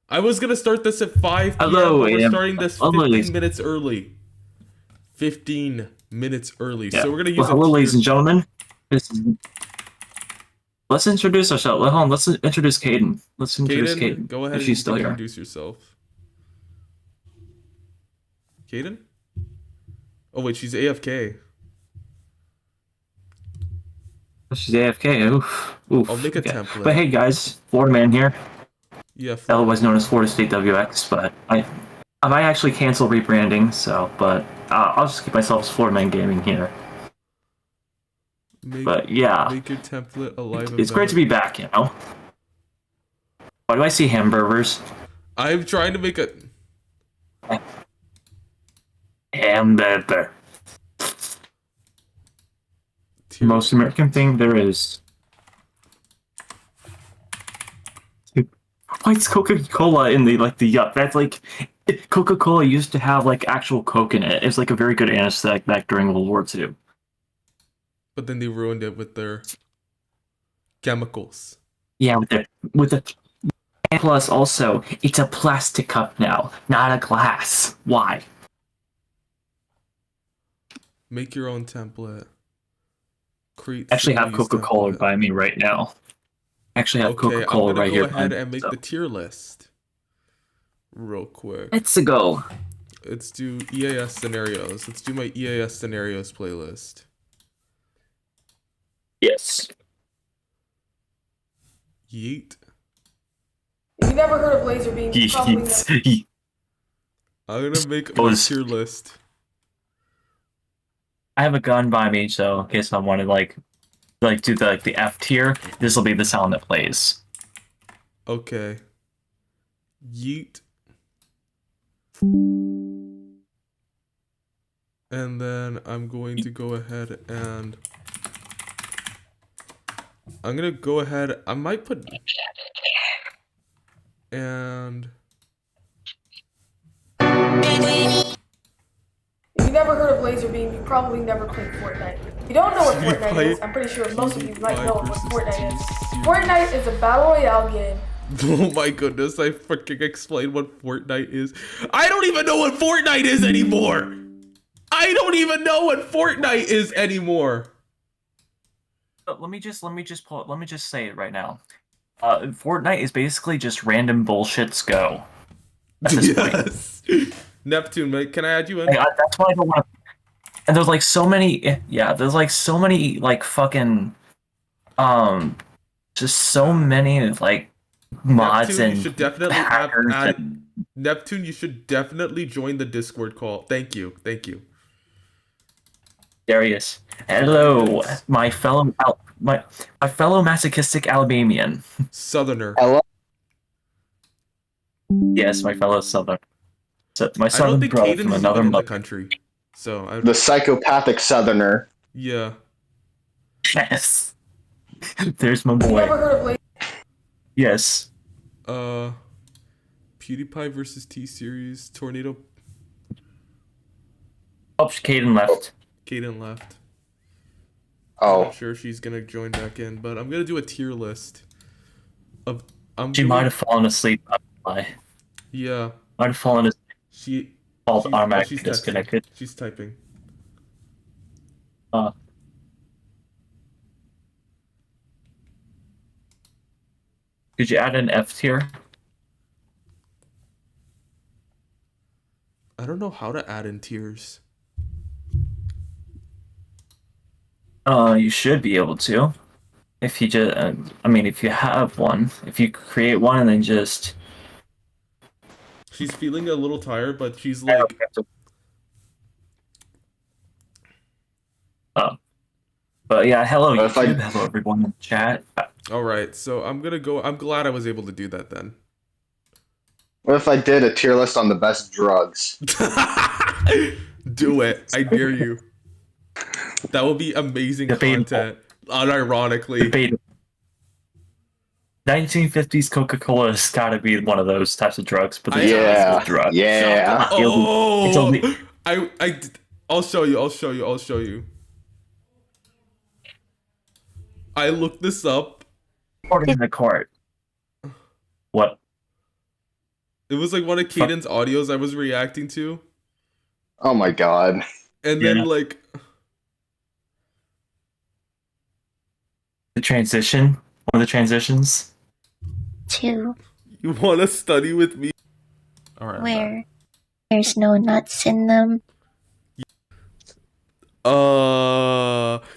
I was gonna start this at 5 p.m., Hello, but we're AM. starting this Hello, 15 ladies. minutes early. 15 minutes early. Yeah. So we're gonna Well, use a hello, tier. ladies and gentlemen. This is... Let's introduce ourselves. Hold on. Let's introduce Caden. Let's introduce Caden, Caden go ahead if and she's you still can here. introduce yourself. Caden? Oh wait, she's AFK. She's AFK. Oof. Oof. I'll make a Okay. template. But hey, guys, Florida Man here, Yeah, Florida. otherwise known as Florida State WX. But I might actually cancel rebranding. So, but I'll just keep myself as Florida Man Gaming here. But yeah, Make your template a live it's great to be back. You know. Why do I see hamburgers? I'm trying to make a. Hamburger. The most American thing there is. Why's Coca-Cola in the yuck? That's like Coca-Cola used to have like actual Coke in it. It's like a very good anesthetic back during World War II. But then they ruined it with their chemicals. Yeah, with the and plus also it's a plastic cup now, not a glass. Why? Make your own template. Create. Actually have single-use Coca-Cola template. by me right now. Actually have Okay, Coca-Cola I'm gonna right go here. ahead and make the tier list real quick. Let's go. Let's do EAS scenarios. Let's do my EAS scenarios playlist. Yes. Yeet. If you never heard of laser beam, you probably never. I'm gonna make my tier list. I have a gun by me, so in case I want to like do the F tier, this will be the sound that plays. Okay. Yeet. And then I'm going to go ahead and I'm gonna go ahead. I might put and If you never heard of laser beam, you probably never played Fortnite. If you don't know what Fortnite is, I'm pretty sure most of you might know what Fortnite is. Fortnite is a battle royale game. Oh my goodness, I freaking explained what Fortnite is. I don't even know what Fortnite is anymore. I don't even know what Fortnite is anymore. Let me just say it right now. Fortnite is basically just random bullshits go. At this Yes. Neptune, mate, can I add you in? That's why I don't want to. And there's like so many. Yeah, there's like so many like fucking, just so many like mods Neptune, and you should definitely hackers add Neptune, you should definitely join the Discord call. Thank you. Thank you. Darius. Hello, my fellow masochistic Alabamian. Southerner. Hello. Yes, my fellow Southern. So, my I don't Southern think brother Caden's from even another in the mother. country. So The psychopathic southerner. yeah. Yes. There's my If you never boy. heard of laser Yes. PewDiePie versus T-Series. Tornado. Oh, Caden left. Caden left. I'm Oh, not sure if she's gonna join back in, but I'm gonna do a tier list of. She might have fallen asleep. Yeah. Might have fallen asleep. She. Automatically She's disconnected. typing. She's typing. Could you add an F tier? I don't know how to add in tiers. You should be able to. If you just, I mean, if you have one, if you create one and then just. She's feeling a little tired, but she's like. But yeah, hello But if I- YouTube, hello everyone in the chat. All right, so I'm gonna go. I'm glad I was able to do that then. what if I did a tier list on the best drugs? Do it. I dare you. That will be amazing Debatable. content. Unironically. Debatable. 1950s Coca-Cola has got to be one of those types of drugs, but it's Yeah, a drug. yeah. It's only- I'll show you. I looked this up. According to the court. What? It was like one of Caden's audios I was reacting to, Oh my god. and then Yeah. like, The transition. One of the transitions. To you want to study with me? All right. I'm back. where there's no nuts in them.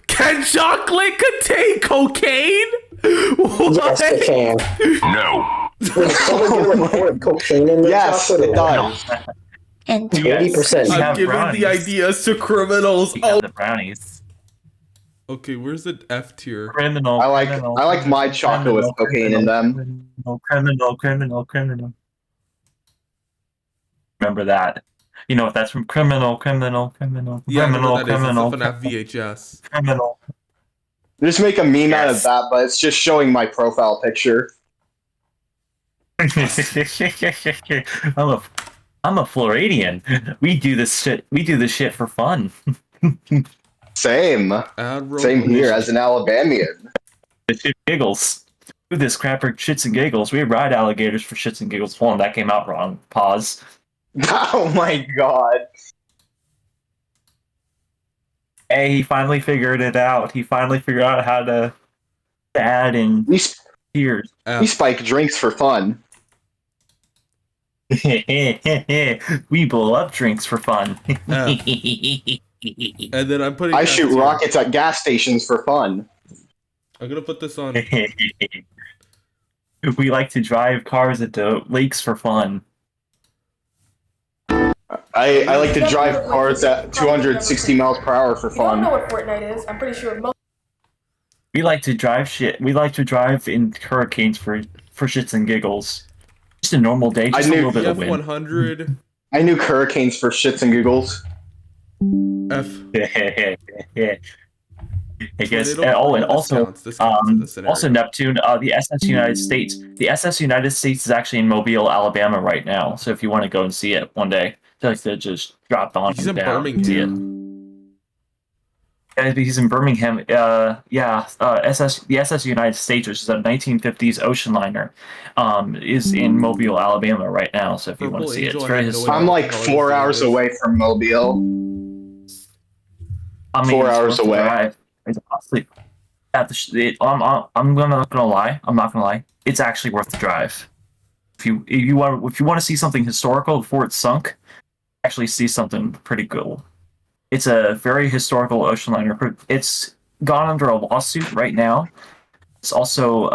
Can chocolate contain cocaine? What? Yes, it can. No. When someone get a report of cocaine in their Yes, chocolate, it does. And Yes. 80%. You I'm have giving brownies. the ideas to criminals. You Oh, have the brownies. okay. Where's the F tier? Criminal. I like criminal, I like my chocolate with criminal, cocaine in them. Criminal. Remember that. You know what that's from? Criminal. Yeah, I know what that is. Criminal. It's a FNAF VHS. Criminal. Just make a meme out of Yes. that, but it's just showing my profile picture. I'm a Floridian. We do this shit for fun. Same. Admiral Same here Mission. as an Alabamian. The shit giggles. Do this crap for shits and giggles. We ride alligators for shits and giggles. Hold on, that came out wrong. Pause. Oh my god. Hey, he finally figured it out. He finally figured out how to add in We tears. spike drinks for fun. We blow up drinks for fun. And then I'm putting. I F shoot tier. rockets at gas stations for fun. I'm gonna put this on. We like to drive cars into lakes for fun. I like to drive cars at 260 miles per hour for If you don't fun. know what Fortnite is, I'm pretty sure most We like to drive shit. We like to drive in hurricanes for shits and giggles. Just a normal day, just a knew- little bit of wind. F100. I knew hurricanes for shits and giggles. F. I guess. Tornado. Oh, and This also, counts. This counts in this scenario. also Neptune. The SS United States. The SS United States is actually in Mobile, Alabama, right now. So if you want to go and see it one day, just drop on He's in down and see it. Birmingham. He's in Birmingham. The SS United States, which is a 1950s ocean liner, is in Mobile, Alabama, right now. So if you want to Purple see it, it's Angel, I very have no historic. I'm like 4 hours away from Mobile. I mean, 4 it's hours worth the away. drive. It's honestly, I'm not gonna lie. I'm not gonna lie. It's actually worth the drive. If you want to see something historical before it's sunk, actually see something pretty cool. It's a very historical ocean liner. It's gone under a lawsuit right now. It's also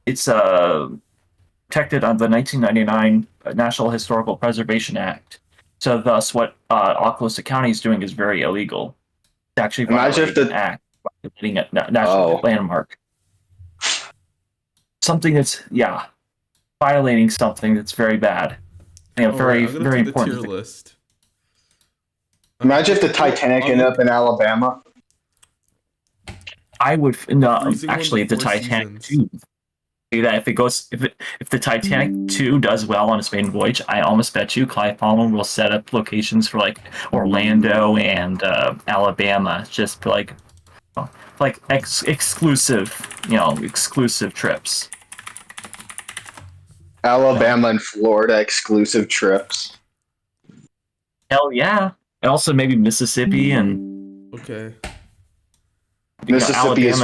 it's protected under the 1999 National Historical Preservation Act. So thus, what Okaloosa County is doing is very illegal. It's actually Imagine if violating the- an act, violating a national Oh. landmark. Something that's violating something that's very bad. And All very right, I'm gonna very do the tier important. list. Imagine if the Titanic ended up in Alabama. I would no Freezing one actually if the before Titanic seasons. 2 do that if the Titanic 2 does well on its maiden voyage, I almost bet you Clive Palmer will set up locations for like Orlando and Alabama, just for like exclusive trips. Alabama and Florida exclusive trips. Hell yeah! And also maybe Mississippi and Okay. Mississippi is-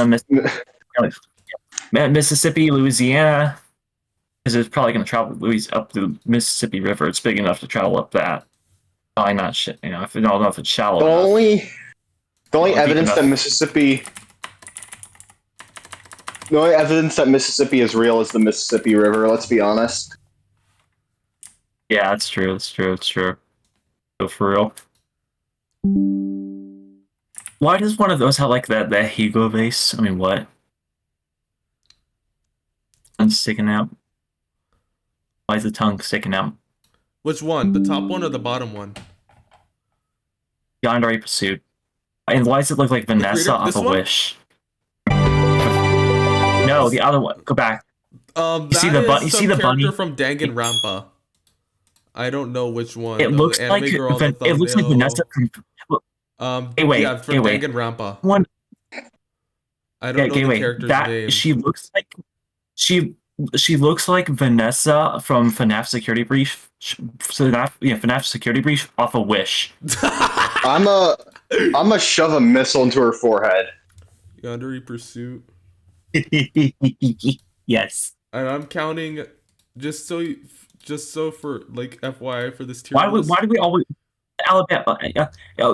Mississippi, Louisiana, because it's probably going to travel up the Mississippi River. It's big enough to travel up that. Probably not shit. If I don't know if it's shallow. The enough. only Deep evidence enough. that Mississippi the only evidence that Mississippi is real is the Mississippi River, let's be honest. Yeah, that's true. That's true. That's true. So for real. Why does one of those have like that Hugo vase? I mean, what? Tongue sticking out. Why is the tongue sticking out? Which one? The top one or the bottom one? Yandere Pursuit. And why does it look like Vanessa creator- off this a one? Wish? No, the other one. Go back. You see that the bu- is you some see the bunny? character from Danganronpa. I don't know which one. It The looks anime like girl on the it looks like thumbnail. Vanessa from. Hey, wait, yeah, from hey, wait. Danganronpa. One. I don't know the wait. character's That name. she looks like she She looks like Vanessa from FNAF Security Brief. FNAF Security Brief off a Wish. I'm a shove a missile into her forehead. Yandere Pursuit. Yes. And I'm counting just so for like FYI for this tier Why list. do we always Alabama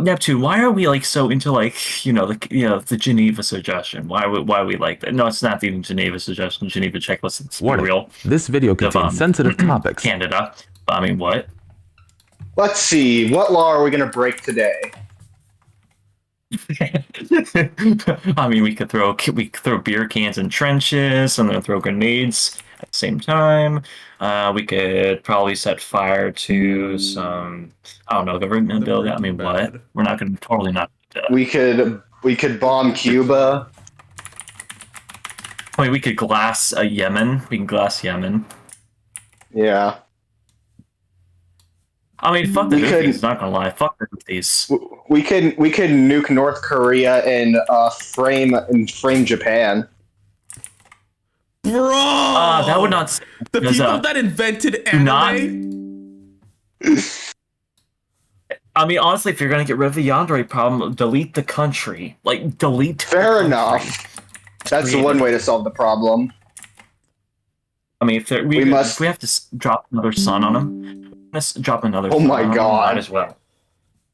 Neptune? Why are we like so into like the Geneva suggestion? Why are we like that? No, it's not even Geneva suggestion. Geneva checklist. It's Warning. real. This video contains sensitive topics. Canada. I mean, what? Let's see. What law are we going to break today? I mean, we could throw beer cans in trenches and then throw grenades at the same time. We could probably set fire to some, I don't know, government building. I mean, Bad. what? We're not going to totally not. We could bomb Cuba. I mean, we could glass Yemen. We can glass Yemen. Yeah. I mean, fuck the We could- Houthis. Not gonna lie, fuck the Houthis. We could nuke North Korea and frame Japan. Bro! That would not. The because, people that invented do not- anime. I mean, honestly, if you're gonna get rid of the Yandere problem, delete the country. Like, delete. Fair the enough. country. That's the one way to solve the problem. I mean, if We must- if we have to drop another sun on them, let's drop another. Oh sun my on 'em, God. Might as well.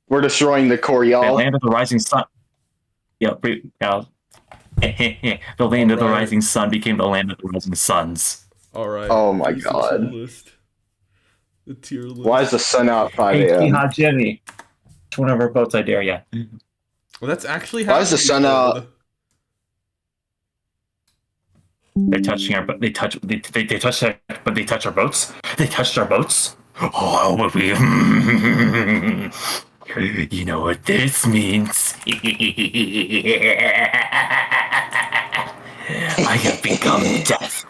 We're destroying the The Coriol. land of the rising sun. Yeah, the land of the Alright. rising sun became the land of the rising suns. All right. Oh my Here's the God. tier list. The tier list. Why is the sun out at 5 Hey, a.m.? Jihad Jimmy. It's one of our boats, I dare ya. Well, that's actually Why is the sun happening, out? They're touching our, they touch our boats. They touched our boats. Oh, what we, you know what this means? I have become death,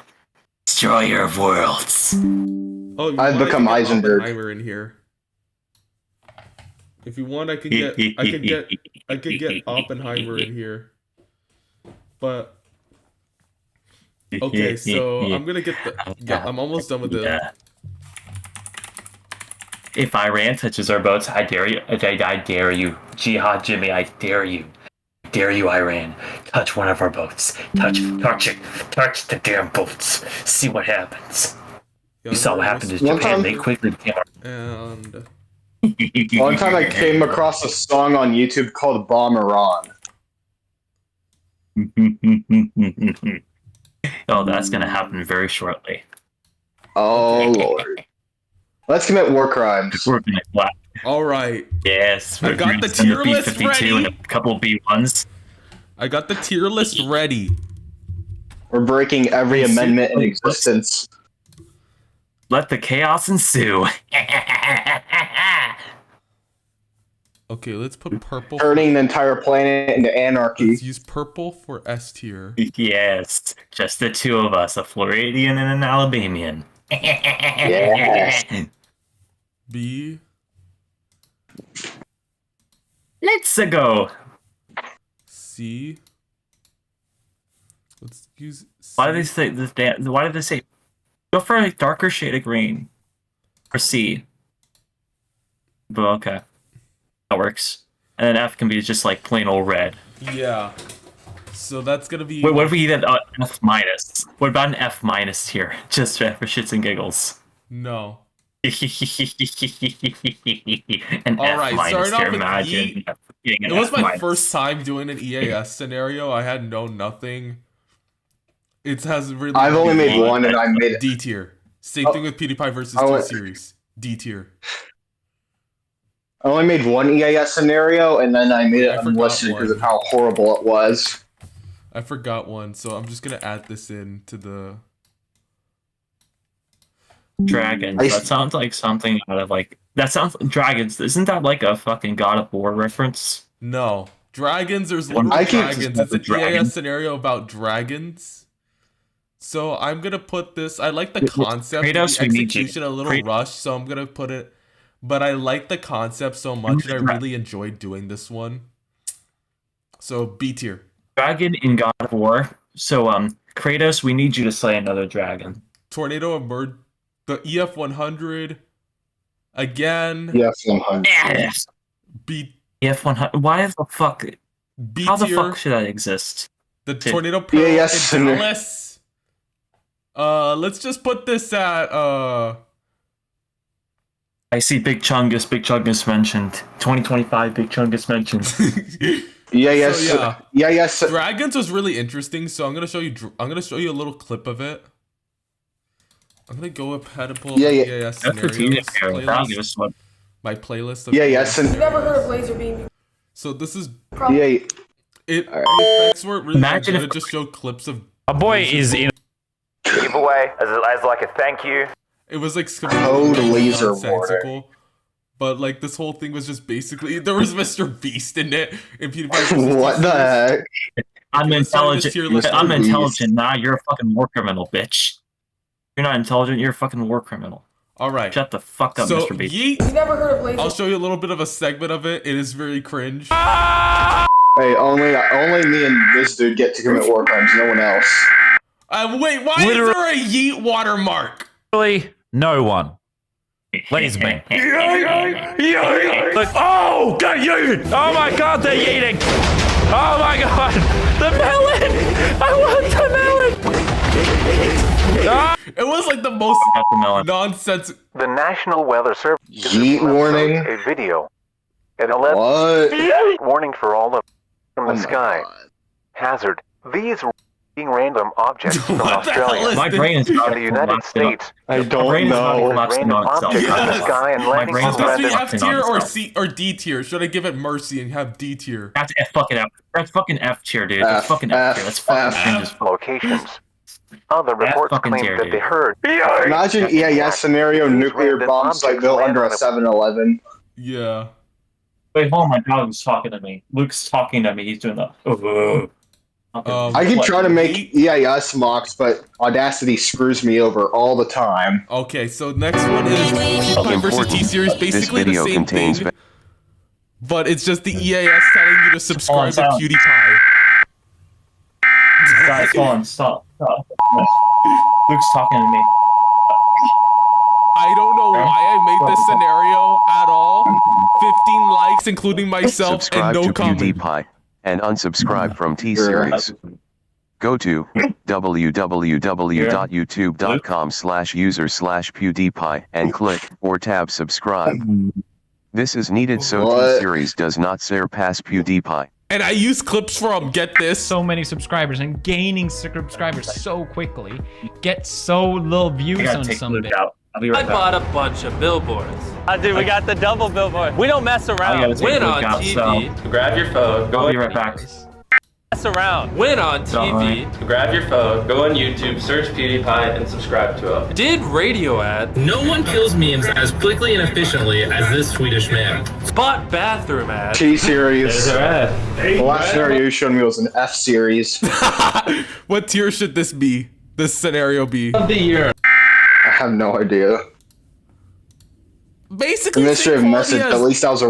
destroyer of worlds. Oh, you I've want, I become can get Eisenberg. Oppenheimer in here. If you want, I could get Oppenheimer in here. But okay, so I'm gonna get the. Yeah, I'm almost done with the. Yeah. If Iran touches our boats, I dare you. I dare you, Jihad Jimmy. I dare you. Dare you, Iran? Touch one of our boats. Touch it. Touch the damn boats. See what happens. You saw what happened to One Japan. time- They quickly became our. And One time I came across a song on YouTube called Bomb Iran. Oh, that's gonna happen very shortly. Oh lord. Let's commit war crimes. We're gonna clap. all right, Yes, I we're got gonna the send tier list B-52 and ready. a couple B1s. I got the tier list ready. We're breaking every Let's see- amendment in let's- existence. Let the chaos ensue. Okay, let's put purple. Turning the entire planet into anarchy. Let's use purple for S tier. Yes, just the two of us, a Floridian and an Alabamian. Yes. B. Let's go. C. Let's use. C. Why do they say this? Why did they say go for a darker shade of green or C? But okay, that works. And then F can be just like plain old red. Yeah. So that's gonna be. Wait, what if we get an F minus? What about an F minus here, just for shits and giggles? No. An All F right, minus starting off here. with Imagine E. getting an It was F my minus. first time doing an EAS scenario. I had known nothing. It has really. I've only made B. one and I made it. D tier. Same thing with PewDiePie versus Oh, T wait. series. D tier. I only made one EAS scenario and then I made I it forgot unlisted one. because of how horrible it was. I forgot one, so I'm just gonna add this in to the. Dragons. I- That sounds like something out of like. That sounds dragons. Isn't that like a fucking God of War reference? No. Dragons, there's One literal I keep- dragons. It's an Dragon. EAS scenario about dragons. So I'm gonna put this. I like the Wait, concept. Kratos, the we need you. execution a little Kratos. rushed, so I'm gonna put it. But I like the concept so much, and I Dra- really enjoyed doing this one. So B tier. Dragon in God of War. So Kratos, we need you to slay another dragon. tornado emerged. The EF-100 again. Yes, 100. Yes. B EF-100. Why the fuck? B How the tier. fuck should that exist? The tornado pearl yes, in and- Dallas. Let's just put this at I see Big Chungus mentioned. 2025 Big Chungus mentioned. Yes. So, Yeah. Yes. Dragons was really interesting, so I'm gonna show you. I'm gonna show you a little clip of it. I'm gonna go ahead and pull Yeah. That's for scenarios playlist. my playlist. Of Yes. You've never heard of laser beam? So this is Probably. Yeah. it. The effects weren't really Imagine good. if- It just showed clips of. A boy is in. Giveaway as like a thank you. It was like Code laser nonsensical. But like this whole thing was just basically there was Mr. Beast in it. And PewDiePie What the heck? I'm Let's start this intelligent. tier list. I'm Mr. intelligent. Nah, you're a fucking war criminal, bitch. You're not intelligent. You're a fucking war criminal. All right. Shut the fuck up, So Mr. Beast. Yeet. You've never heard of laser? I'll show you a little bit of a segment of it. It is very cringe. Hey, only me and this dude get to commit war crimes. No one else. Wait, why is there a Yeet watermark? Literally, no one. Please me. Look, oh, God, oh my God, they're eating. Oh my God, the melon. I want the melon. It was like the most Got the melon. nonsense. The National Weather Service Yeet warning. a video. An 11 What? warning for all of from the Oh my sky. God. Hazard. These being random objects from What the hell Australia is My this? brain is and not the United States. I brain don't is not know. collapsing Random on itself. objects from the Yes. sky and My landing brain's on Supposed to be not random. F collapsing on tier or itself. C or D tier. Should I give it mercy and have D tier? That's fucking F. That's fucking F tier, dude. That's F, fucking F tier. F, That's fucking F. cringe as fuck. Locations. Other reports fucking claim tier, that dude. they heard. Imagine EAS scenario: nuclear Random bomb objects site built land under on a a- 7-Eleven. Yeah. Wait, hold on, my dog was talking to me. Luke's talking to me. He's doing the. I keep trying to make EAS mocks, but Audacity screws me over all the time. Okay, so next one is PewDiePie versus T Series. Basically the same thing, but it's just the EAS telling you to subscribe to silent. PewDiePie. Guys, hold on, stop. Luke's talking to me. I don't know why I made this scenario at all. 15 likes, including myself, Subscribe and no to comment. PewDiePie and unsubscribe from T-Series. Go to www.youtube.com/user/PewDiePie and click or tab subscribe. This is needed so What? T-Series does not surpass PewDiePie. And I use clips from Get This. So many subscribers and gaining subscribers so quickly. Get so little I views gotta on take some Luke bit. out. I'll be right back. bought a bunch of billboards. Dude, we got the double billboard. We don't mess I gotta around. take Win Luke on out, TV. Grab your phone. I'll be right back. Mess around. Win on TV. Grab your phone. Go on YouTube. Search PewDiePie and subscribe to him. Did radio ad. No one kills memes as quickly and efficiently as this Swedish man. Bought bathroom ad. T-Series. The last scenario you showed me was an F-Series. What tier should this be? This scenario be? Of the year. I have no idea. Basically, Administrative same message. quality At least that was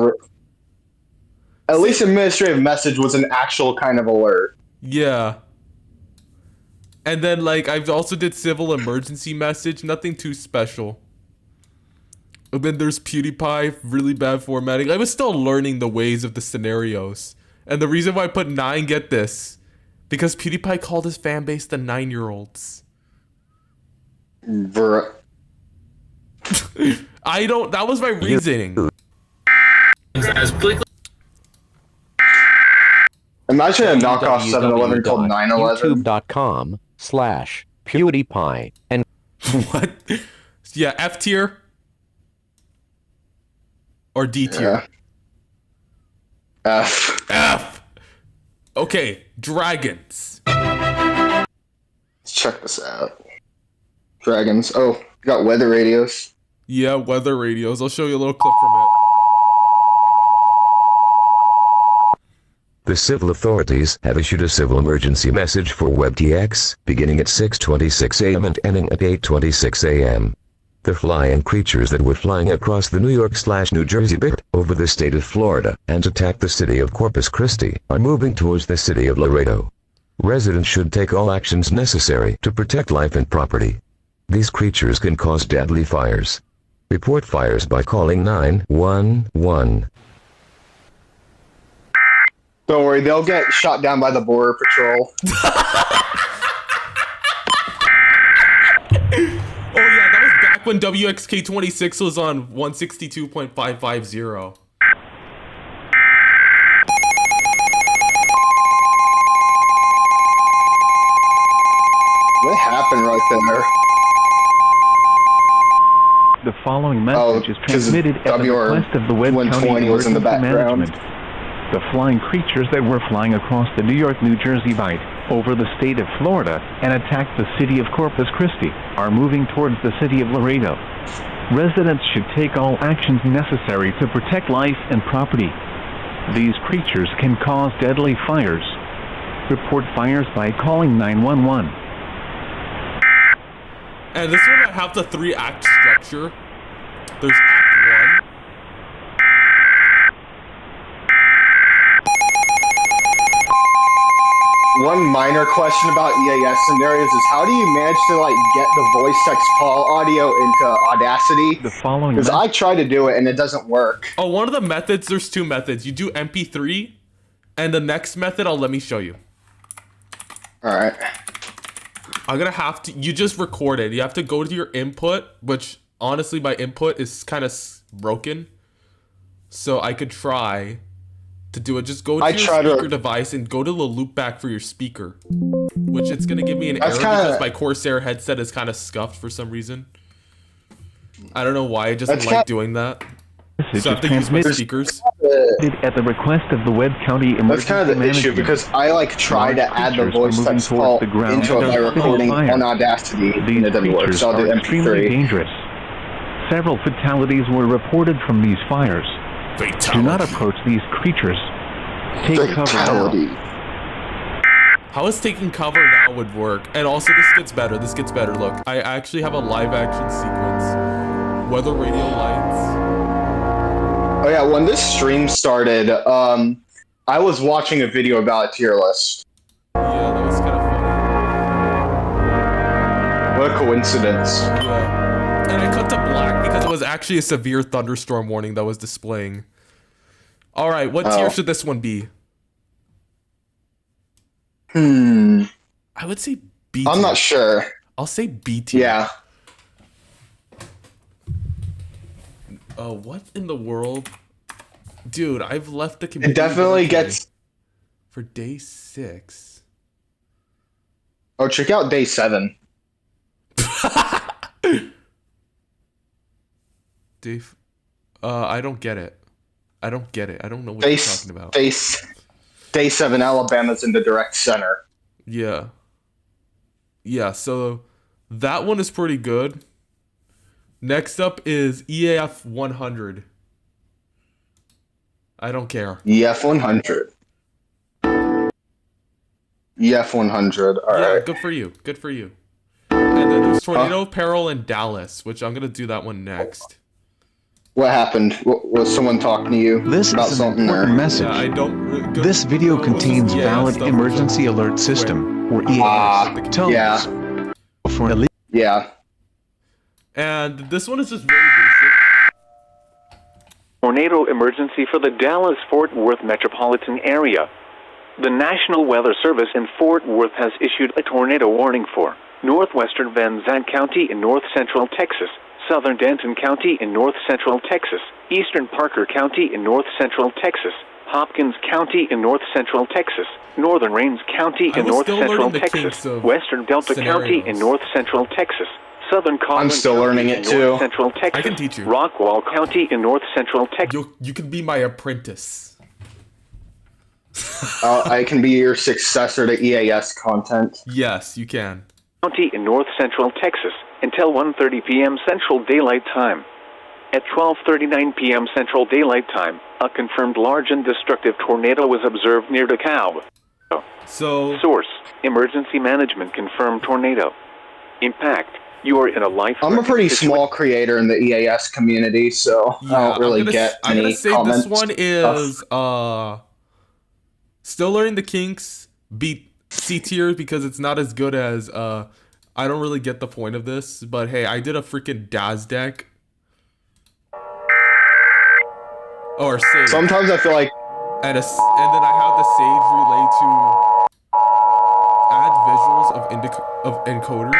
At least administrative message was an actual kind of alert. Yeah. And then, like, I've also did civil emergency message. Nothing too special. And then there's PewDiePie, really bad formatting. I was still learning the ways of the scenarios. And the reason why I put 9, get this. Because PewDiePie called his fan base the 9-year-olds. Bruh. That was my reasoning. As quickly. Imagine a knockoff 7-Eleven called 9-11. youtube.com/PewDiePie and What? Yeah, F tier? Or D tier? Yeah. F. F! Okay, dragons. Let's check this out. Dragons. Oh, you got weather radios. Yeah, weather radios. I'll show you a little clip from it. The civil authorities have issued a civil emergency message for WebTX, beginning at 6:26 a.m. and ending at 8:26 a.m. The flying creatures that were flying across the New York/New Jersey bit over the state of Florida and attacked the city of Corpus Christi are moving towards the city of Laredo. Residents should take all actions necessary to protect life and property. This message is for all residents of the city of Laredo. Residents should take all actions necessary to protect life and property. All residents should take all actions necessary to protect life and property. These creatures can cause deadly fires. Report fires by calling 911. Don't worry, they'll get shot down by the Border Patrol. Oh yeah, that was back when WXK26 was on 162.550. What happened right there? The following message is 'cause transmitted at the request of the Webb County 120 was in the Emergency background. Management. The flying creatures that were flying across the New York-New Jersey bight over the state of Florida and attacked the city of Corpus Christi are moving towards the city of Laredo. Residents should take all actions necessary to protect life and property. These creatures can cause deadly fires. Report fires by calling 911. And this one I have the 3-act structure. There's Act 1. One minor question about EAS scenarios is how do you manage to like get the voice text call audio into Audacity? The following Because I try to do it and it doesn't work. Oh, one of the methods, there's 2 methods. You do MP3, and the next method, let me show you. Alright. I'm gonna have to, you just record it. You have to go to your input, which honestly my input is kind of broken. So I could try to do it. Just go to your speaker device and go to the loopback for your speaker. Which it's gonna give me an error because my Corsair headset is kind of scuffed for some reason. I don't know why, I just like doing that. So I have to use my speakers. At the request of the Webb County Emergency That's kind of the issue Management. because I like try to add the voice text call into my recording on Audacity and it doesn't work. So I'll do Extremely MP3. dangerous. Several fatalities were reported from these fires. Do not approach these creatures. Take cover now. How is taking cover now would work? And also this gets better. This gets better. Look, I actually have a live action sequence. Weather radio lights. Oh yeah, when this stream started, I was watching a video about a tier list. Yeah, that was kind of funny. What a coincidence. Yeah. And I cut to black because it was actually a severe thunderstorm warning that was displaying. Alright, what tier should this one be? I would say B tier. I'm not sure. I'll say B tier. Yeah. What in the world? Dude, I've left the computer. It definitely gets... For day 6. Oh, check out day 7. Dave, I don't get it. I don't get it. I don't know what you're talking about. Day 7, Alabama's in the direct center. Yeah. Yeah, so that one is pretty good. Next up is EAF 100. I don't care. EF 100. EF 100. All yeah, right. good for you. Good for you. And then there's Tornado Peril in Dallas, which I'm gonna do that one next. What happened? Was someone talking to you about something? Or? Message. Yeah, I don't. This video contains valid emergency alert system or EAS tones. Yeah. For yeah. And this one is just very basic. Tornado emergency for the Dallas-Fort Worth metropolitan area. The National Weather Service in Fort Worth has issued a tornado warning for northwestern Van Zandt County in north-central Texas, southern Denton County in north-central Texas, eastern Parker County in north-central Texas, Hopkins County in north-central Texas, northern Rains County in north-central Texas, western Delta County in north-central Texas, southern Collin I'm still County learning in it too. north-central Texas, I can teach you. Rockwall County in north-central Texas. You can be my apprentice. I can be your successor to EAS content. Yes, you can. County in north-central Texas until 1:30 p.m. Central Daylight Time. At 12:39 p.m. Central Daylight Time, a confirmed large and destructive tornado was observed near DeKalb. So, source: Emergency Management confirmed tornado. Impact: you are in a life. I'm a pretty small creator in the EAS community, so yeah, I don't really I'm any gonna say comments. this one is still learning the kinks. Beat C tier because it's not as good as I don't really get the point of this, but hey, I did a freaking Daz deck. Or Sage. Sometimes I feel like And then I have the Sage relay to add visuals of encoders.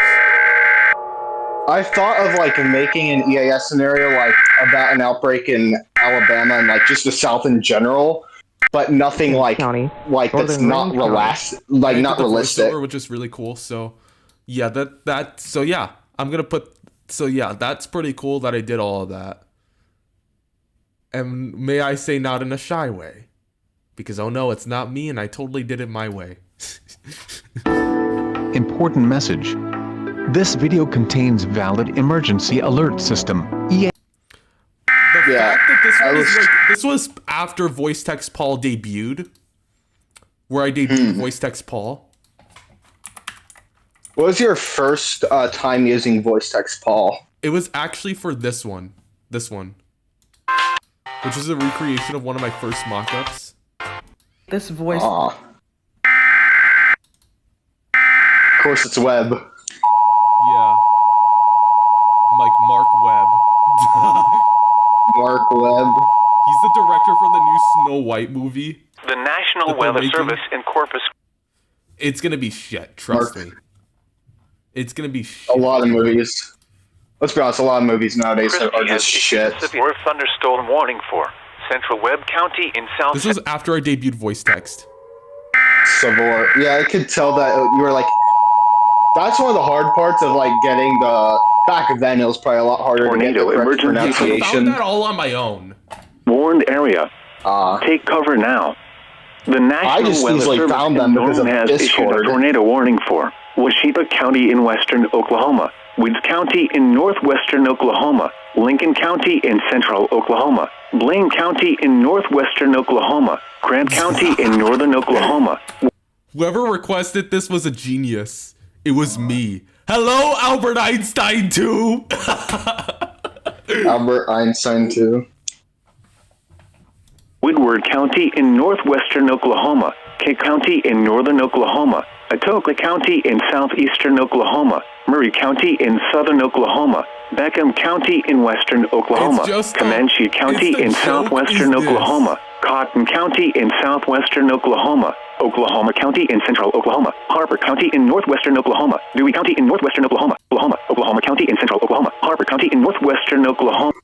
I thought of like making an EAS scenario like about an outbreak in Alabama and like just the South in general, but nothing like that's not not realistic. Voiceover, which is really cool. So yeah, I'm gonna put. So yeah, that's pretty cool that I did all of that. And may I say, not in a shy way, because oh no, it's not me, and I totally did it my way. Important message. This video contains valid emergency alert system. The fact that this was after Voice Text Paul debuted, where I debuted Voice Text Paul. What was your first time using Voice Text Paul? It was actually for this one, which is a recreation of one of my first mock-ups. This voice. Of course, it's Webb. Yeah. Like Mark Webb. Mark Webb. He's the director for the new Snow White movie. The National Weather Service in Corpus. It's gonna be shit, trust me. It's gonna be shit. A lot of movies. Let's be honest, a lot of movies nowadays are just shit. Severe thunderstorm warning for Central Webb County in South. This was after I debuted Voice Text. Savor. Yeah, I could tell that you were like. That's one of the hard parts of like getting the. Back then, it was probably a lot harder to get the correct I pronunciation. found that all on my own. Warned area. Take cover now. The National Weather Service in Norman has issued a tornado warning for Washita County in western Oklahoma, Woods County in northwestern Oklahoma, Lincoln County in central Oklahoma, Blaine County in northwestern Oklahoma, Grant County in northern Oklahoma. Whoever requested this was a genius. It was me. Hello, Albert Einstein 2! Albert Einstein 2. Woodward County in northwestern Oklahoma, Kent County in northern Oklahoma, Atoka County in southeastern Oklahoma, Murray County in southern Oklahoma, Beckham County in western Oklahoma, Comanche County in southwestern Oklahoma, Cotton County in southwestern Oklahoma, Oklahoma County in central Oklahoma, Harper County in northwestern Oklahoma, Dewey County in northwestern Oklahoma, Oklahoma County in central Oklahoma, Harper County in northwestern Oklahoma,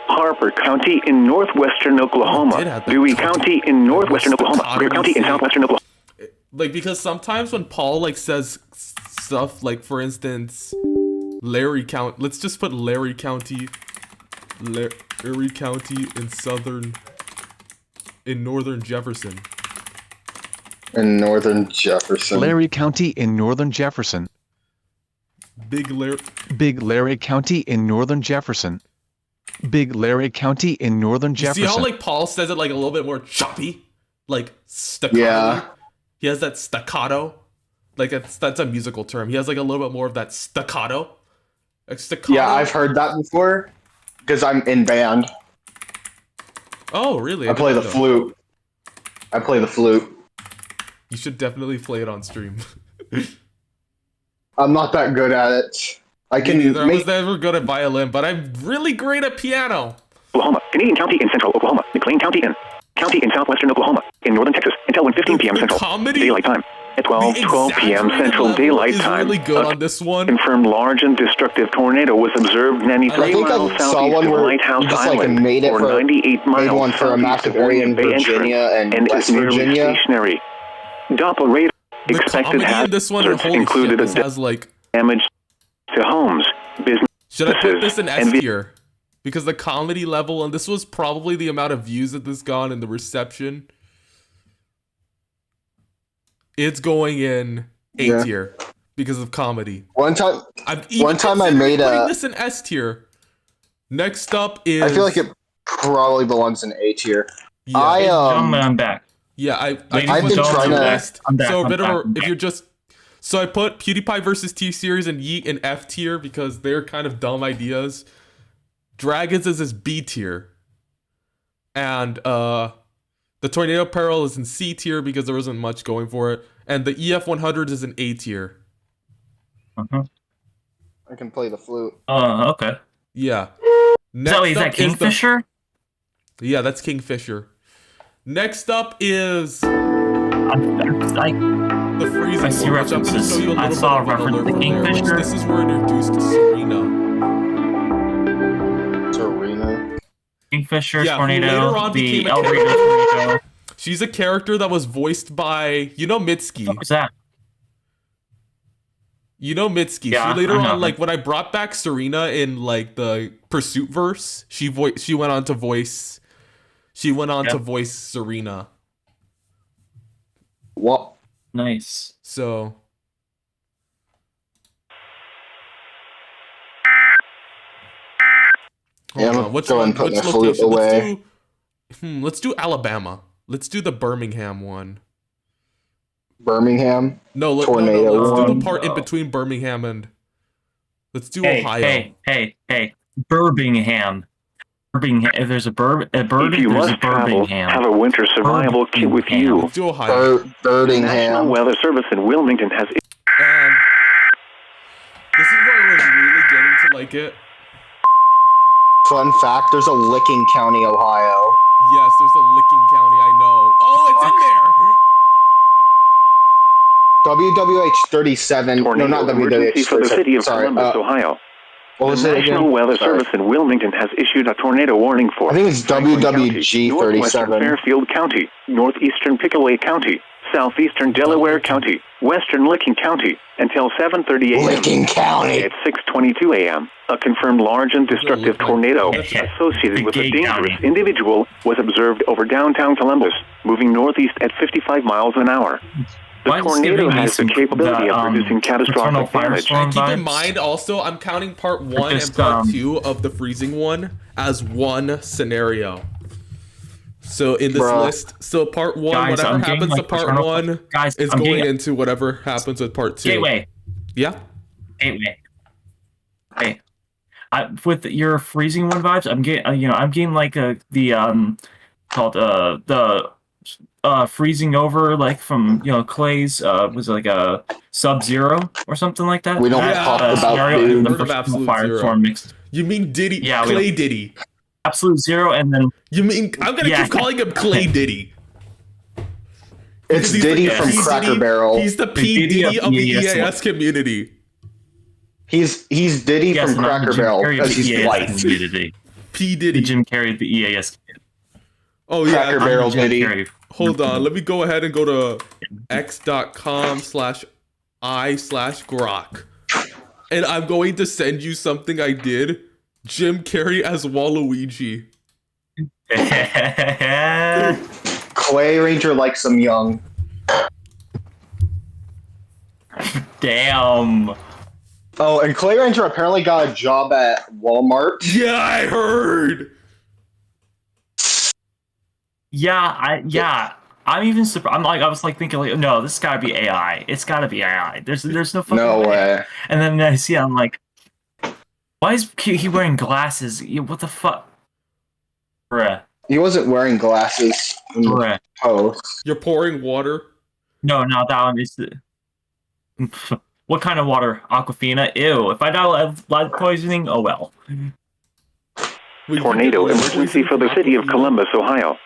Harper County in northwestern Oklahoma, Dewey County in northwestern Oklahoma, Greer County in southwestern Oklahoma. Like, because sometimes when Paul, like, says stuff, like, for instance, Larry County, let's just put Larry County in northern Jefferson. In northern Jefferson. Larry County in northern Jefferson. Big Larry County in northern Jefferson. Big Larry County in northern Jefferson. See how, like, Paul says it, like, a little bit more choppy? Like, staccato? Yeah. He has that staccato. Like, that's a musical term. He has, like, a little bit more of that staccato. Like, staccato. Yeah, I've heard that before. Because I'm in band. Oh, really? I play the flute. You should definitely play it on stream. I'm not that good at it. I was never good at violin, but I'm really great at piano. Oklahoma, Canadian County in central Oklahoma, McLean County in southwestern Oklahoma, in northern Texas, until 1:15 p.m. Central Daylight Time. At 12 p.m. Central Daylight Time, really good on this one. Confirmed large and destructive tornado was observed 93 miles southeast of Lighthouse Island, or 98 miles for a massive area in Virginia and West is nearly Virginia. stationary. Doppler expected this one, hazards included this has, like, damage to homes, businesses. Should I put this in S tier? Because the comedy level, and this was probably the amount of views that this got and the reception. It's going in A tier because of comedy. One time I made putting this in S tier. Next up is. I feel like it probably belongs in A tier. Yeah, I'm back. Yeah, I've been trying to. So I put PewDiePie versus T-Series and Yeet in F tier because they're kind of dumb ideas. Dragons is his B tier. And the Tornado Peril is in C tier because there wasn't much going for it. And the EF100 is in A tier. I can play the flute. Okay. Yeah. So is that Kingfisher? Yeah, that's Kingfisher. Next up is the freezing. I see references. I saw a reference to Kingfisher. This is where introduced to Serena. Serena. Kingfisher, Yeah, who Tornado, later on the became a El Rito character. Tornado. She's a character that was voiced by, you know, Mitski. What's that? You know Mitski. Yeah, she later I know. on, like when I brought back Serena in like the Pursuit verse, she went on to voice. She went on to voice Serena. What? Nice. So. Yeah, Hold on. I'm Which going one? and put Which my flute location? away. Let's do Alabama. Let's do the Birmingham one. Birmingham. No, Tornado let's do one. the part in between Birmingham and. Let's do Hey, Ohio. hey, Birmingham. Birmingham. If there's a bird, If there's you a must travel, Birmingham. have a winter survival kit with you. Let's do Ohio. The Birmingham. National Weather Service in Wilmington has And this is where I was really getting to like it. Fun fact: there's a Licking County, Ohio. Yes, there's a Licking County. I know. Oh, it's in WWH 37. tornado No, not emergency WWH for the 37. city of Sorry. Columbus, Ohio. What was the it again? National Weather Sorry. Service in Wilmington has issued a tornado warning for I think it's Franklin County, WWG Northwestern 37. Fairfield County, Northeastern Pickaway County, Southeastern Delaware County, Western Licking County, until 7:30 a.m. Licking County. At 6:22 a.m., a confirmed large and destructive tornado associated with a Gay dangerous County. individual was observed over downtown Columbus, moving northeast at 55 miles an hour. The Why is this tornado giving me has the some- capability the, of producing Fraternal catastrophic damage. Firestorm Keep in vibes? mind also, I'm counting part 1 Just, and part 2 of the freezing one as one scenario. So in this Bruh. list, so part 1, Guys, whatever I'm getting, happens to like, part Fraternal- 1 Guys, is I'm going getting- into whatever happens with part 2. Gateway. Yeah? Hey, with your freezing one vibes, I'm getting, I'm getting like called the freezing over, like from Clay's was it like a Sub-Zero or something like that. We don't Yeah. talk about scenario, dude. and then Heard of Absolute Zero. Firestorm mixed. You mean Diddy? Yeah, we Clay don't- Diddy. Absolute Zero, and then You mean, I'm gonna Yeah. keep calling him Clay Diddy. It's He's Diddy the- from he's Cracker Diddy- Barrel. He's the The P. Diddy Diddy of of the EAS. EAS community. He's Diddy yes, from and I'm the Cracker Jim Barrel Carrey of because the he's EAS white. community. P. The Diddy. Jim Carrey of the EAS. Oh yeah. Cracker I'm the Barrel Jim Diddy. Carrey. Hold on. Let me go ahead and go to x.com/i/grok. And I'm going to send you something I did. Jim Carrey as Waluigi. Clay Ranger likes him young. Damn. Oh, and Clay Ranger apparently got a job at Walmart. Yeah, I heard. I'm even surprised. I was like thinking, like, no, this gotta be AI. It's gotta be AI. There's no fucking No way. And then I see, I'm like, why is he wearing glasses? What the fuck, bruh? He wasn't wearing glasses in the Bruh. post. You're pouring water. No, not that one. It's what kind of water? Aquafina. Ew. If I die of lead poisoning, oh well. Tornado emergency for the city of Columbus, Ohio.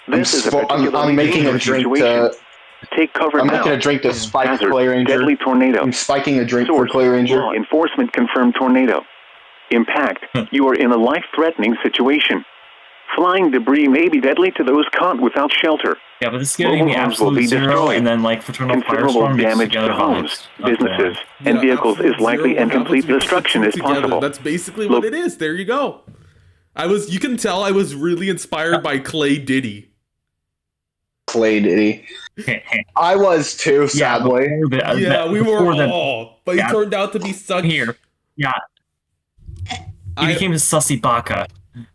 This is a particularly I'm making a dangerous drink situation. to. Take cover I'm now. making a drink to spike Hazard, Clay Ranger. deadly tornado. I'm spiking a drink for Source, Clay Ranger. law enforcement confirmed tornado. Impact, you are in a life-threatening situation. Flying debris may be deadly to those caught without shelter. Yeah, but this is giving me Mobile homes will absolute be zero, destroyed. and then like Fraternal Considerable Firestorm mixed damage together to homes, vibes. Okay. businesses, and vehicles is likely, and complete destruction is possible. That's basically what it is. There you go. You can tell I was really inspired by Clay Diddy. Clay Diddy. I was too, sadly. Yeah, we were all. But he turned out to be such. Here. Yeah. He became a sussy baka. He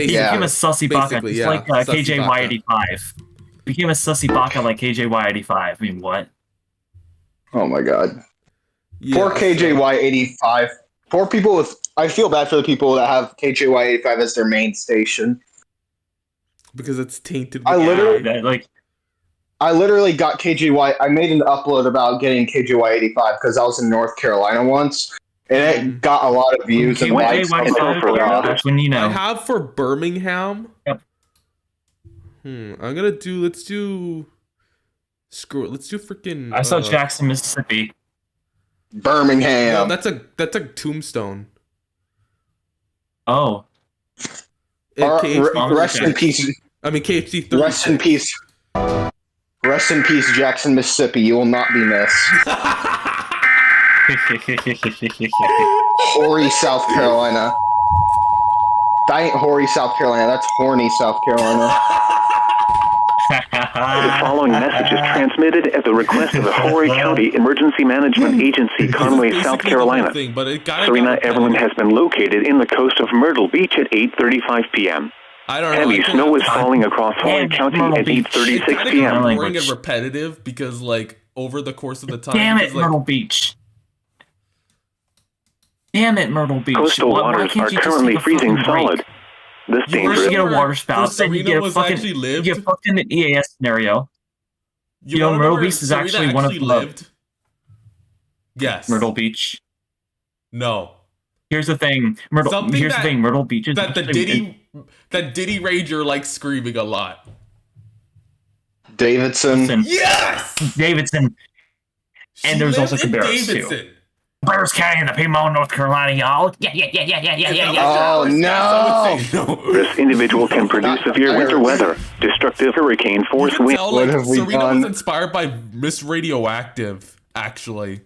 became a sussy baka, Basically, just yeah. like Sussy baka. KJY85. Became a sussy baka like KJY85. I mean, what? Oh my god. Yeah, Poor KJY85. Poor people with. I feel bad for the people that have KJY85 as their main station. Because it's tainted. I literally got KJY. I made an upload about getting KJY85 because I was in North Carolina once, it got a lot of views and likes. That's when you know. I have for Birmingham. Yep. Let's do freaking. I saw Jackson, Mississippi. Birmingham. No, that's a Tombstone. Oh. Rest in peace. I mean, KHD 30. Rest in peace. Rest in peace, Jackson, Mississippi. You will not be missed. Horry, South Carolina. That ain't Horry, South Carolina. That's horny, South Carolina. The following message is transmitted at the request of the Horry County Emergency Management Agency, Conway, South Carolina. Serena Evelyn has been located in the coast of Myrtle Beach at 8:35 p.m. Heavy snow is falling across Horry County at 8:36 p.m. Boring and repetitive because, like, over the course of the time. Damn it, Myrtle Beach. Damn it, Myrtle Beach. Coastal waters are currently freezing solid. This dangerous. First you get a water spout, then you get a fucking EAS scenario. You know, Myrtle Beach is actually one of the... Yes. Myrtle Beach. No. Here's the thing. Myrtle Beach is... That Diddy Ranger likes screaming a lot. Davidson. Yes! Davidson. And there's also Cabarrus, too. Cabarrus County in the Piedmont, North Carolina, y'all. Yeah. Oh, no. This individual can produce severe winter weather, destructive hurricane force winds. What have we Serena done? was inspired by Miss Radioactive, actually.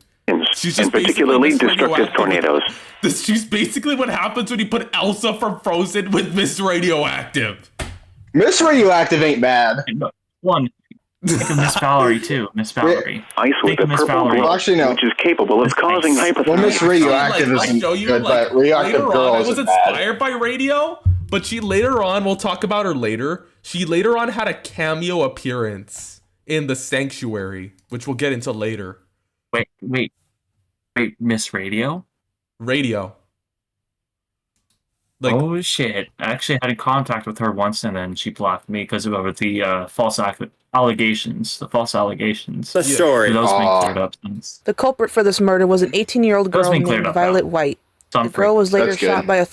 She's just particularly destructive tornadoes. She's basically what happens when you put Elsa from Frozen with Miss Radioactive. Miss Radioactive ain't bad. One. Think of Miss Valerie, too. Miss Valerie. Ice with a purple glow, which is capable of causing hypothermia. Well, Miss Radioactive isn't good, but Radioactive Girl I was isn't bad. inspired by Radio, but she later on, we'll talk about her later, she later on had a cameo appearance in The Sanctuary, which we'll get into later. Wait, Miss Radio? Radio. Oh shit! I actually had contact with her once, and then she blocked me because of the false allegations. The false allegations. The story. Those been cleared up since. The culprit for this murder was an 18-year-old girl named Violet White. The girl was later shot by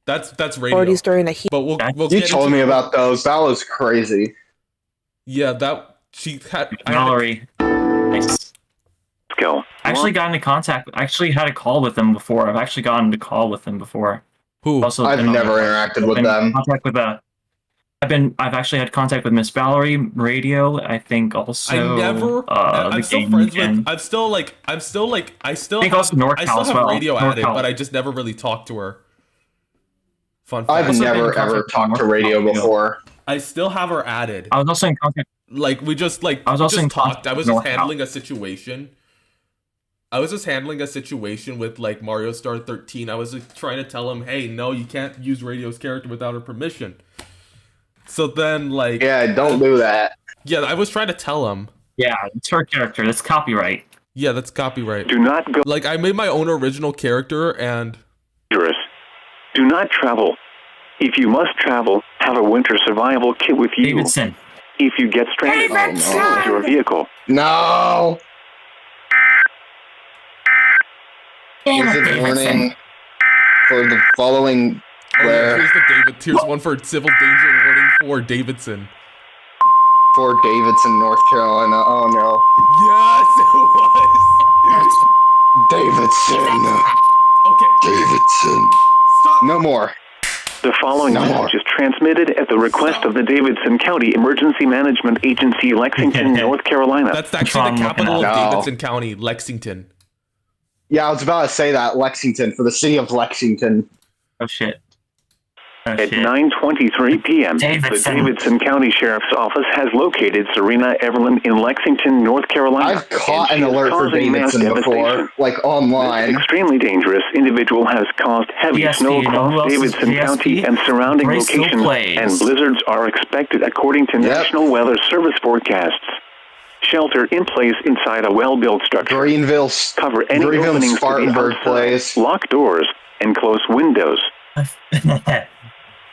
That's radio. authorities during a heat. But we'll You told me about those. That was crazy. Yeah, that she had Valerie. Nice. Go. I actually got into contact. I actually had a call with them before. I've actually gotten into call with them before. Who? Also, I've never interacted with them. Contact with I've actually had contact with Miss Valerie Radio. I think also. I'm still friends with. I still have radio added, but I just never really talked to her. Fun fact. I've never ever talked to Radio before. I still have her added. I was also in contact. Like we just like I was also in talked. I was just handling a situation. I was just handling a situation with like Mario Star 13. I was just trying to tell him, hey, no, you can't use Radio's character without her permission. So then, like... Yeah, don't do that. Yeah, I was trying to tell him. Yeah, it's her character. That's copyright. Yeah, that's copyright. Do not go... Like, I made my own original character, and... Do not travel. If you must travel, have a winter survival kit with you. Davidson. If you get stranded with your vehicle. No! Visit warning for the following... Here's one for civil danger warning for Davidson. For Davidson, North Carolina. Oh no. Yes, it was. Davidson. Okay. Davidson. Stop. No more. The following message is transmitted at the request of the Davidson County Emergency Management Agency, Lexington, North Carolina. That's actually the capital of Davidson County, Lexington. Yeah, I was about to say that, Lexington, for the city of Lexington. Oh shit. At 9:23 p.m., the Davidson County Sheriff's Office has located Serena Evelyn in Lexington, North Carolina. I've caught an alert for Davidson before, like online. This extremely dangerous individual has caused heavy snow across Davidson County and surrounding locations, and blizzards are expected according to National Weather Service forecasts. Shelter in place inside a well-built structure. Greenville, cover any openings Spartanburg place. Lock doors and close windows.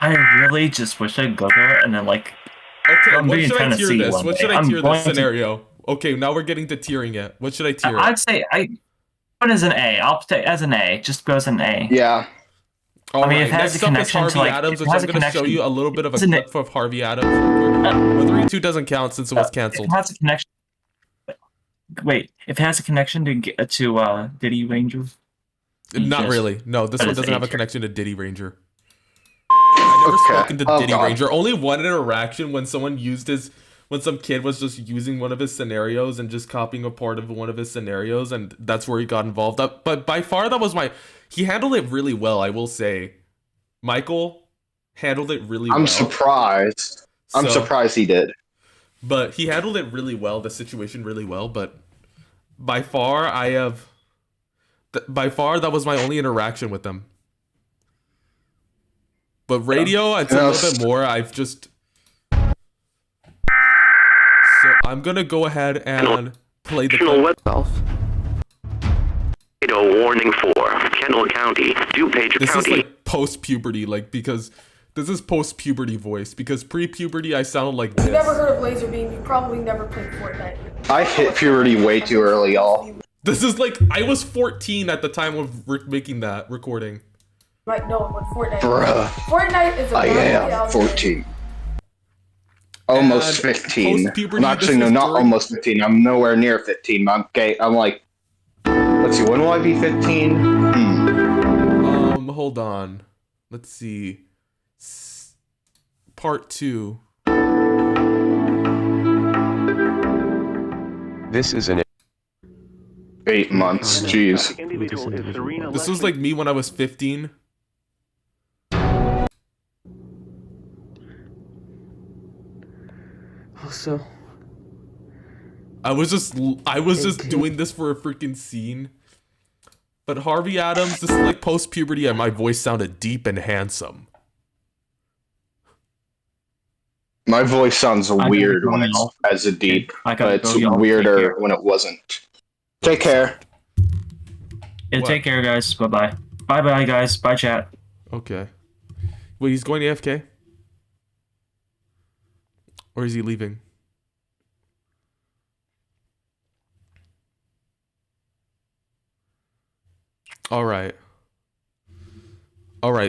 I really just wish I'd go there and then like. Okay, what should I tier this? What should I tier this scenario? Okay, now we're getting to tiering it. What should I tier? I'd say Put it as an A. I'll take as an A. Just go as an A. Yeah. I mean, it has Next a up is connection Harvey to like. Adams, It which has I'm a going to show connection. you a little bit of a Isn't clip of Harvey Adams. Well, 3-2 doesn't count since it was canceled. It has a connection. Wait, if it has a connection to Diddy Ranger. Not Yes. really. No, this That one is doesn't have a A-tier. connection to Diddy Ranger. I never spoken to Oh, Diddy God. Ranger. Only one interaction when someone used when some kid was just using one of his scenarios and just copying a part of one of his scenarios, and that's where he got involved. But by far, that was he handled it really well, I will say. Michael handled it really well. I'm surprised. I'm surprised he did. But he handled it really well, the situation really well, but by far, that was my only interaction with them. But radio, it's a little bit more. So I'm gonna go ahead and play the clip. Warning for Kendall County, DuPage This County. is like post-puberty, because this is post-puberty voice. Because pre-puberty, I sounded like this. You've never heard of Laser Beam, you probably never played Fortnite. I hit puberty way too early, y'all. This is I was 14 at the time of making that recording. You might know what Fortnite Bruh. is. Fortnite is a I battle am royale 14. Almost And 15. post-puberty, Actually, this no, was not during- almost 15. I'm nowhere near 15. I'm like, let's see, when will I be 15? Hold on. Let's see. Part 2. This is an 8 months, jeez. This was me when I was 15. So I was just doing this for a freaking scene. But Harvey Adams, this is post-puberty, and my voice sounded deep and handsome. My voice sounds weird when it's as a deep, but it's weirder when it wasn't. Take care. Yeah, take care, guys. Bye-bye. Bye-bye, guys. Bye, chat. Okay. Wait, he's going AFK? Or is he leaving? Alright,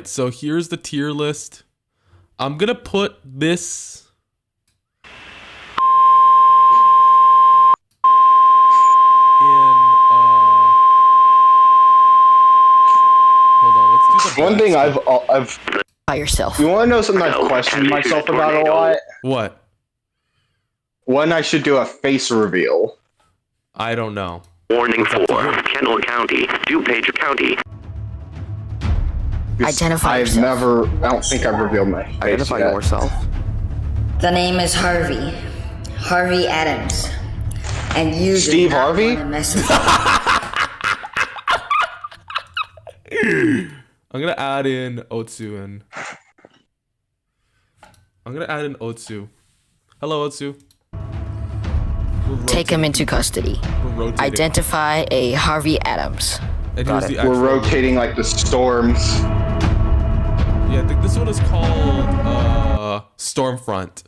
so here's the tier list. I'm gonna put this... Hold on, let's do the One thing best. I've by yourself. You want to know something I've questioned myself about a lot? What? When I should do a face reveal. I don't know. Warning for Kendall County, DuPage County. Identify yourself. I don't think I've revealed my face Identify yet. yourself. The name is Harvey. Harvey Adams. And you Steve Harvey? I'm gonna add in Otsu and... Hello, Otsu. Take him into custody. Identify a Harvey Adams. And here's the We're actual- rotating like the storms. Yeah, I think this one is called Stormfront.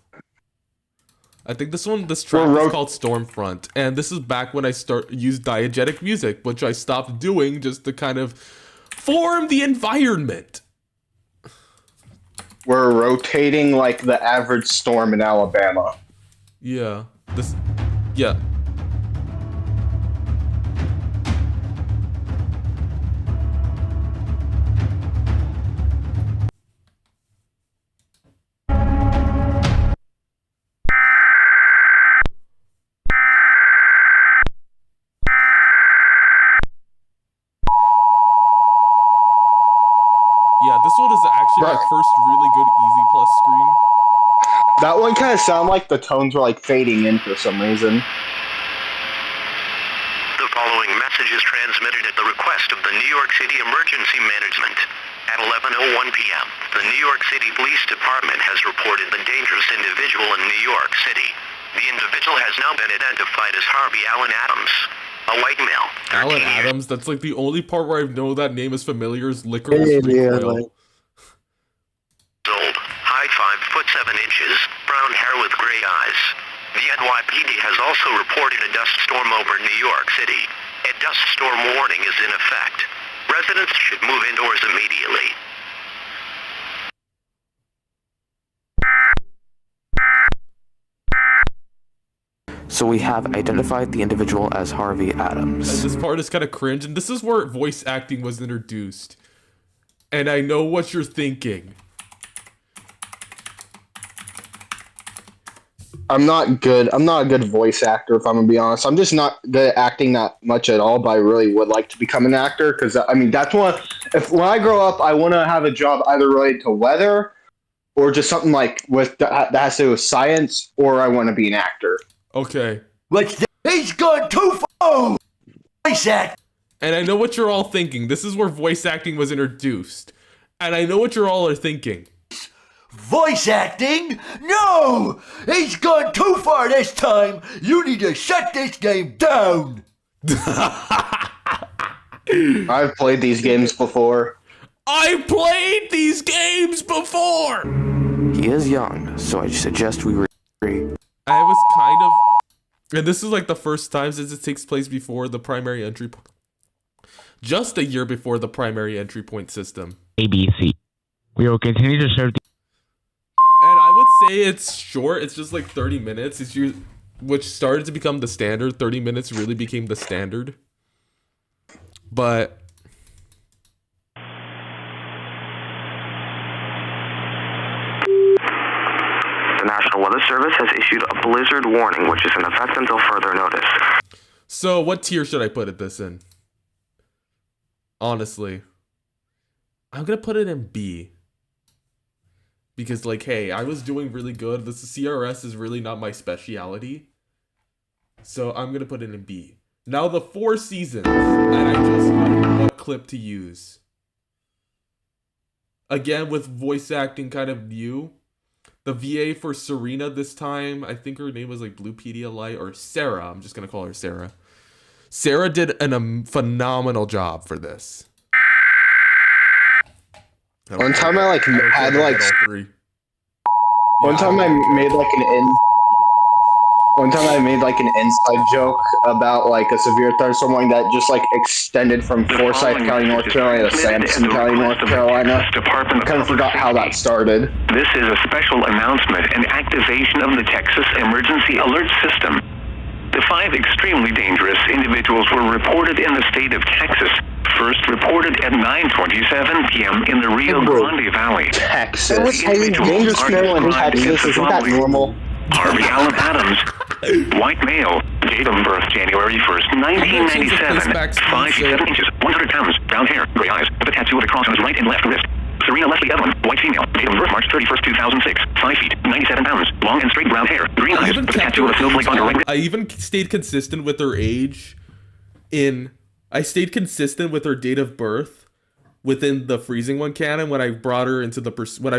I think this track is called Stormfront, and this is back when I used diegetic music, which I stopped doing just to kind of form the environment. We're rotating like the average storm in Alabama. Yeah. Yeah. Yeah, this one is actually my first really good Easy Plus screen. That one kind of sounded like the tones were like fading in for some reason. The following message is transmitted at the request of the New York City Emergency Management. At 11:01 p.m., the New York City Police Department has reported the dangerous individual in New York City. The individual has now been identified as Harvey Allen Adams, a white male. Alan Adams, that's like the only part where I know that name is familiar is Licorice Recoil. Old, height 5'7" brown hair with gray eyes. The NYPD has also reported a dust storm over New York City. A dust storm warning is in effect. Residents should move indoors immediately. So we have identified the individual as Harvey Adams. And this part is kind of cringe, and this is where voice acting was introduced. And I know what you're thinking. I'm not a good voice actor, if I'm gonna be honest. I'm just not good at acting that much at all, but I really would like to become an actor, because I mean that's when I grow up, I want to have a job either related to weather or just something like that has to do with science, or I want to be an actor. Okay. He's gone too far. Voice act. And I know what you're all thinking. This is where voice acting was introduced. And I know what you all are thinking. Voice acting? No! He's gone too far this time. You need to shut this game down. I've played these games before. I've played these games before! He is young, so I suggest we agree. I was kind of... And this is like the first time since it takes place before the primary entry point. Just a year before the primary entry point system. ABC. We will continue to serve the... And I would say it's short. It's just like 30 minutes. Which started to become the standard. 30 minutes really became the standard. But... The National Weather Service has issued a blizzard warning, which is in effect until further notice. So what tier should I put this in? Honestly. I'm going to put it in B. Because, like, hey, I was doing really good. This CRS is really not my speciality. So I'm going to put it in B. Now the 4 seasons. And I just know what clip to use. Again, with voice acting kind of new. The VA for Serena this time, I think her name was like Bluepedia Light or Sarah. I'm just going to call her Sarah. Sarah did a phenomenal job for this. One time I had like... One time I made like an inside joke about like a severe thunderstorm that just like extended from Forsyth County, North Carolina to Sampson County, North Carolina. I kind of forgot how that started. This is a special announcement and activation of the Texas Emergency Alert System. The 5 extremely dangerous individuals were reported in the state of Texas. First reported at 9:27 p.m. in the Rio Grande Valley. Texas. Dangerous people in Texas. Isn't that normal? Harvey Allen Adams, white male, date of birth January 1st, 1997, 5 feet 7 inches, 100 pounds, brown hair, gray eyes, with a tattoo of a cross on his right and left wrist. Serena Leslie Evelyn, white female, date of birth March 31st, 2006, 5 feet, 97 pounds, long and straight brown hair, green eyes, with a tattoo of a snowflake on her right. I even stayed consistent with her age I stayed consistent with her date of birth within the Freezing One canon when I brought her into the Pursuit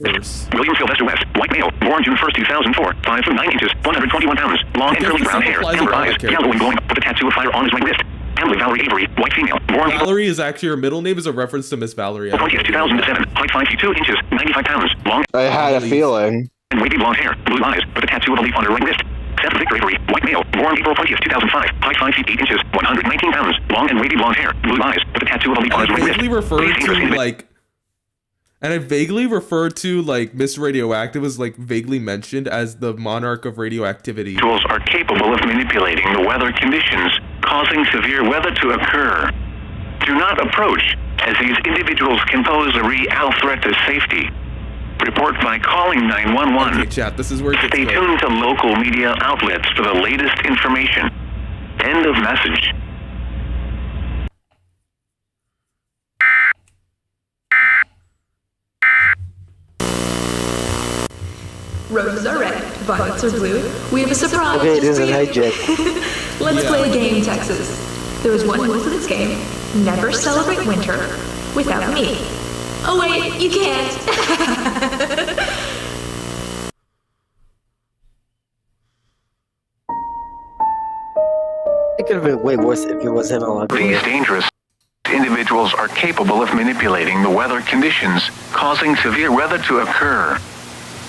verse. William Sylvester West, white male, born June 1st, 2004, 5 foot 9 inches, 121 pounds, long and curly brown hair, amber eyes, yellow and glowing, with a tattoo of fire on his right wrist. Emily Valerie Avery, white female, born... Valerie is actually her middle name is a reference to Miss Valerie. 20th, 2007, height 5 feet 2 inches, 95 pounds, long... I had a feeling. And wavy blonde hair, blue eyes, with a tattoo of a leaf on her right wrist. Seth Victor Avery, white male, born April 20th, 2005, height 5 feet 8 inches, 119 pounds, long and wavy blonde hair, blue eyes, with a tattoo of a leaf on his right wrist. I vaguely referred to Miss Radioactive as vaguely mentioned as the monarch of radioactivity. Tools are capable of manipulating the weather conditions, causing severe weather to occur. Do not approach, as these individuals can pose a real threat to safety. Report by calling 911. Okay, chat, this is where it gets Stay tuned to local media outlets for the latest information. End of message. Roses are red, violets are blue. We have a surprise. Okay, this is hijack. Let's play a game, Texas. There is one rule to this game. Never celebrate winter without me. Oh wait, you can't. It could have been way worse if it was him along. These dangerous individuals are capable of manipulating the weather conditions, causing severe weather to occur.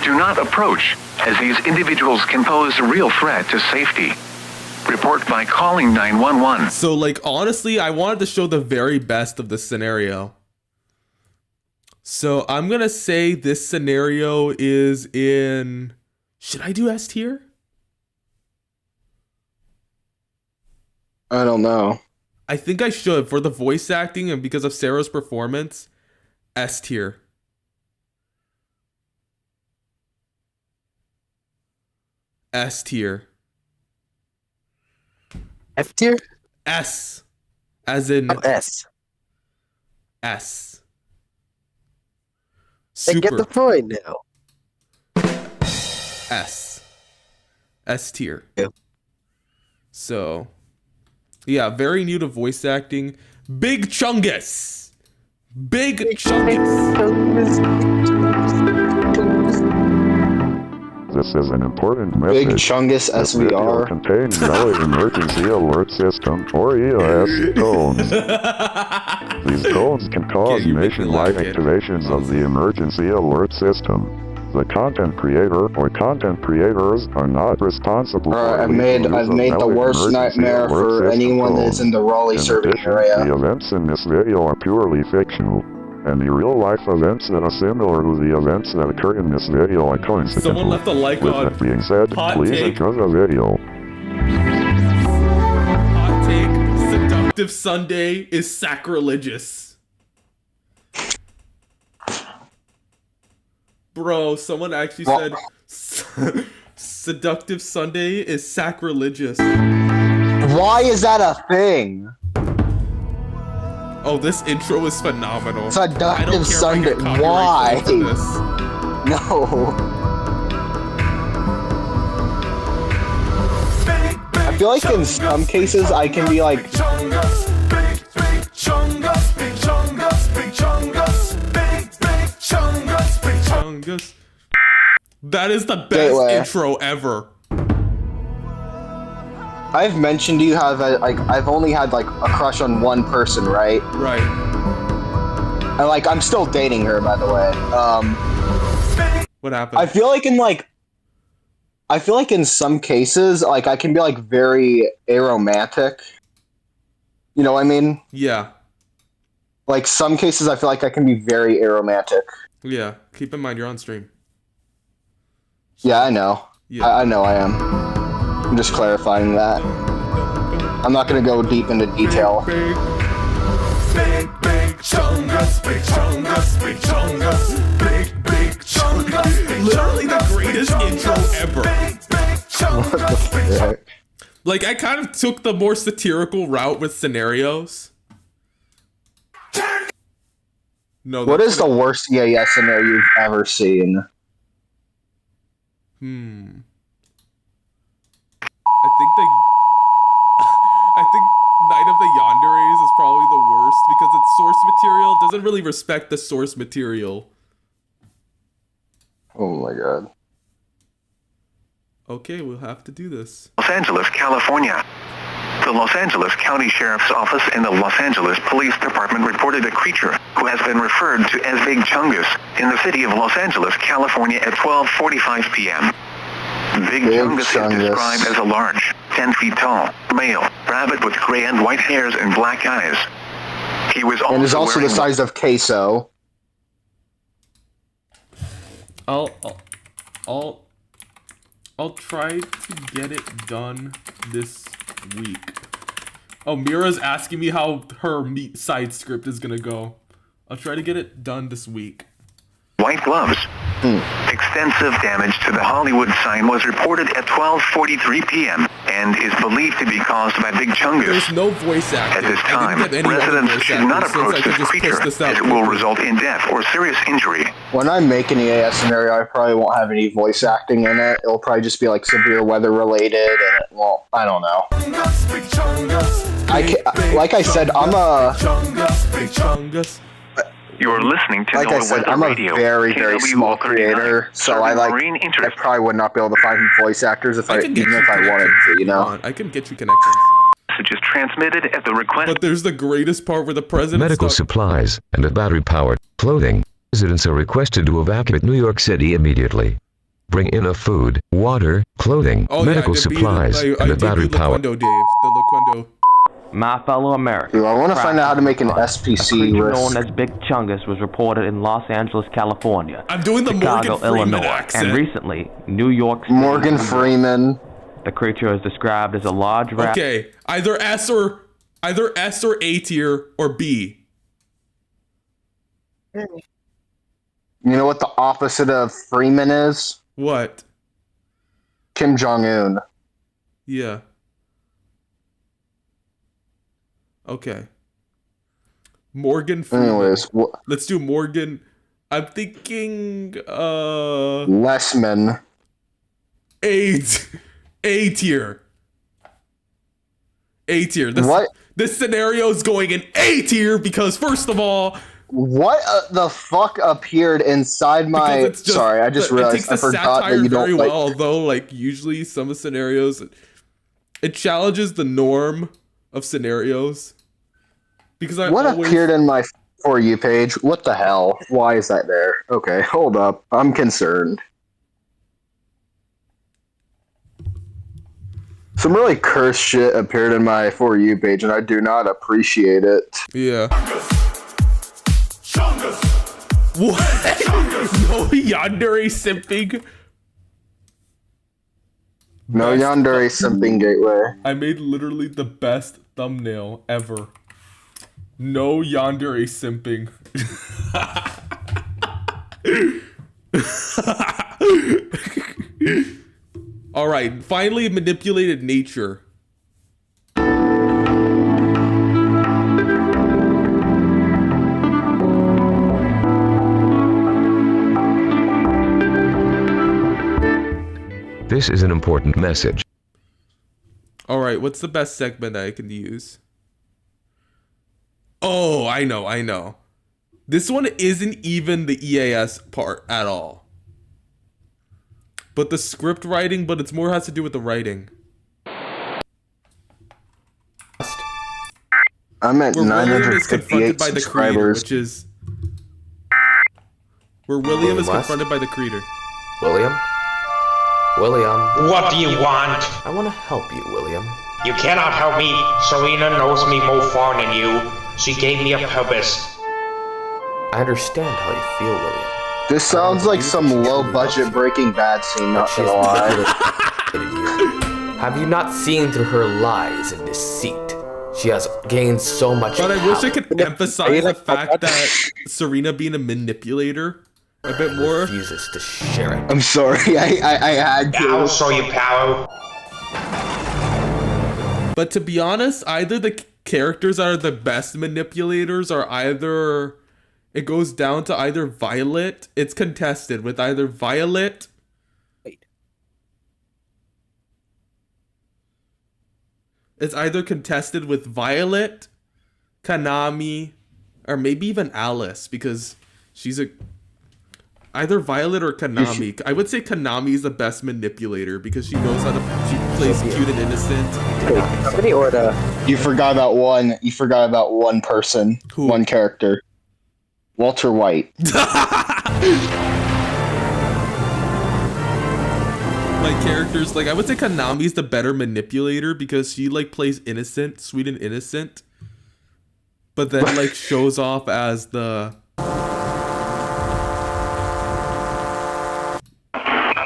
Do not approach, as these individuals can pose a real threat to safety. Report by calling 911. So, like, honestly, I wanted to show the very best of the scenario. So, I'm gonna say this scenario is in... Should I do S tier? I don't know. I think I should, for the voice acting and because of Sarah's performance. S tier. S tier. F tier? S. As in... Oh, S. S. They get the point now. S. S tier. Yeah. So, yeah, very new to voice acting. Big Chungus! Big Chungus! This is an important message. Big Chungus SVR. Contains Melee Emergency Alert System, or EOS, tones. These tones can cause nationwide activations of the Emergency Alert System. The content creator or content creators are not responsible for I've made the worst nightmare for anyone that's in the Raleigh serving area. The events in this video are purely fictional, and the real-life events that are similar to the events that occur in this video are coincidental. Someone left a like With on that being said, please take. enjoy the video. Hot take, Seductive Sunday is sacrilegious. Bro, someone actually said Seductive Sunday is sacrilegious. Why is that a thing? Oh, this intro is phenomenal. Seductive Sunday. Why? No. I feel like in some cases I can be like. That is the best intro ever. I've mentioned you have I've only had like a crush on one person, right? Right. And like I'm still dating her, by the way. What happened? I feel like in some cases, like I can be like very aromantic. You know what I mean? Yeah. Like some cases, I feel like I can be very aromantic. Yeah. Keep in mind you're on stream. Yeah, I know. Yeah. I know I am. I'm just clarifying that. I'm not gonna go deep into detail. Big chungus, big chungus, big chungus, big chungus. Literally the greatest intro ever. What the fuck? Like, I kind of took the more satirical route with scenarios. No. What is the worst EAS scenario you've ever seen? I think Night of the Yanderes is probably the worst because its source material doesn't really respect the source material. Oh my god. Okay, we'll have to do this. Los Angeles, California. The Los Angeles County Sheriff's Office and the Los Angeles Police Department reported a creature who has been referred to as Big Chungus in the city of Los Angeles, California at 12:45 p.m. Big Chungus is described as a large, 10 feet tall, male, rabbit with gray and white hairs and black eyes. He was also, and is also the size of queso. I'll try to get it done this week. Oh, Mira's asking me how her meat side script is gonna go. I'll try to get it done this week. White gloves. Extensive damage to the Hollywood sign was reported at 12:43 p.m. and is believed to be caused by Big Chungus. There's no voice acting. At this time, residents should not approach this creature as it will result in death or serious injury. When I make an EAS scenario, I probably won't have any voice acting in it. It'll probably just be like severe weather related, and well, I don't know. Like I said, I'm a. You're listening to like I said, I'm a very, very small creator, so I probably would not be able to find voice actors even if I wanted to, you know? I can get you connections. Messages transmitted at the request. But there's the greatest part where the president. Medical supplies and a battery-powered clothing. Residents are requested to evacuate New York City immediately. Bring enough food, water, clothing, medical supplies, and a battery power. Dave, the Laquendo. My fellow Americans. Dude, I want to find out how to make an SPC creature risk. known as Big Chungus was reported in Los Angeles, California. I'm doing the Chicago, Morgan Freeman Illinois, accent. and recently, New York City. Morgan Freeman. The creature is described as a large rat. Okay, either S or A tier or B. You know what the opposite of Freeman is? What? Kim Jong-un. Yeah. Okay. Morgan Freeman. Anyways, let's do Morgan. I'm thinking Lessman. A tier. A tier. This scenario is going in A tier because first of all, what the fuck appeared inside my? Sorry, I just realized I forgot that you don't very like. well, although like usually some of scenarios, it challenges the norm of scenarios. Because What appeared in my For You page? What the hell? Why is that there? Okay, hold up. I'm concerned. Some really cursed shit appeared in my For You page, and I do not appreciate it. Yeah. What? No yandere simping? No yandere simping gateway. I made literally the best thumbnail ever. No yandere simping. All right, finally manipulated nature. This is an important message. All right, what's the best segment I can use? Oh, I know. This one isn't even the EAS part at all. But the script writing, but it's more has to do with the writing. I'm at Where William is 958 confronted by the creator, subscribers. which is where William is confronted by the creator. William? William? What do you want? I want to help you, William. You cannot help me. Serena knows me more far than you. She gave me a purpose. I understand how you feel, William. This sounds like some low-budget Breaking Bad scene, not gonna lie. Have you not seen through her lies and deceit? She has gained so much But I power. wish I could emphasize the fact that Serena being a manipulator a bit more. Refuses to share it. I'm sorry, I had to. I'll show you power. But to be honest, either the characters that are the best manipulators are either... It goes down to either Violet. It's contested with either Violet... It's either contested with Violet, Kanami, or maybe even Alice, because she's a... Either Violet or Kanami. I would say Kanami is the best manipulator because she knows how to... She plays cute and innocent. You forgot about one. You forgot about one person. Who? One character. Walter White. Like characters, like I would say Kanami's the better manipulator because she like plays innocent, sweet and innocent, but then like shows off as the...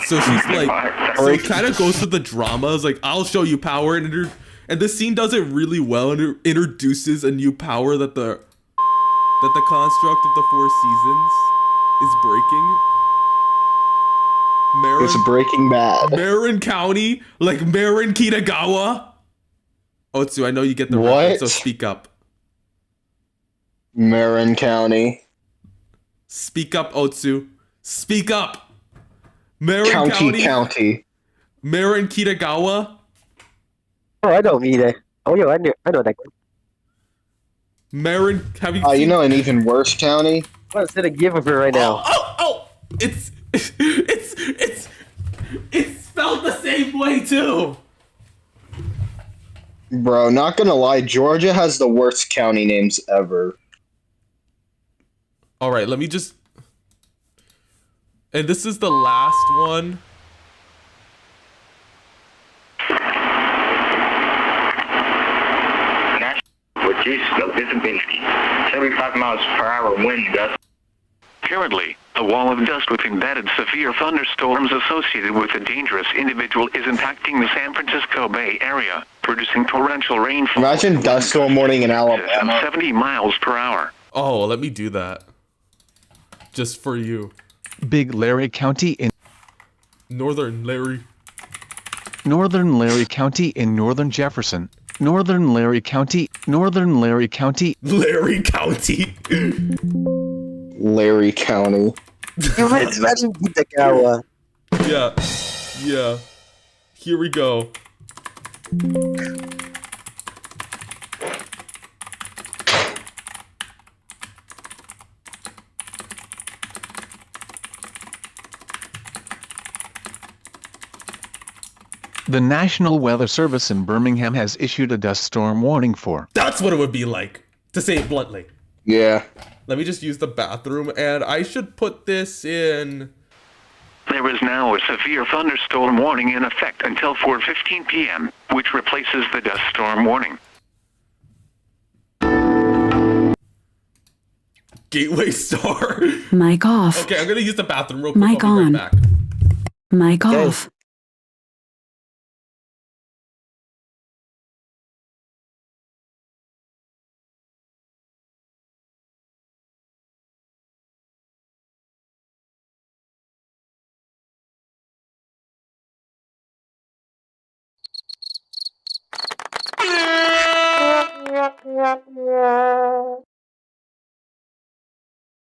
So she's like, so it kind of goes to the drama. It's like, I'll show you power, and this scene does it really well, and it introduces a new power that the construct of the Four Seasons is breaking. It's Breaking Bad. Marin County, like Marin Kitagawa. Otsu, I know you get the reference, so speak up. Marin County. Speak up, Otsu. Speak up. Marin County. Marin Kitagawa. Oh, I know Mide. Oh, yeah, I know that. Marin, have you? You know an even worse county? What's it a give of her right now? Oh! It's spelled the same way too. Bro, not gonna lie, Georgia has the worst county names ever. All right, let me just. And this is the last one. 25 miles per hour wind gust. Currently, a wall of dust with embedded severe thunderstorms associated with a dangerous individual is impacting the San Francisco Bay Area, producing torrential rainfall. Imagine dust storm warning in Alabama. 70 miles per hour. Oh, let me do that. Just for you. Big Larry County in Northern Larry County in northern Jefferson. Northern Larry County. Larry County. Larry County. Imagine Kitagawa. Yeah. Here we go. The National Weather Service in Birmingham has issued a dust storm warning for. That's what it would be like, to say it bluntly. Yeah. Let me just use the bathroom, and I should put this in... There is now a severe thunderstorm warning in effect until 4:15 p.m., which replaces the dust storm warning. Gateway Star. Mic off. Okay, I'm gonna use the bathroom real quick. Mic I'll be on. right back. Mic off.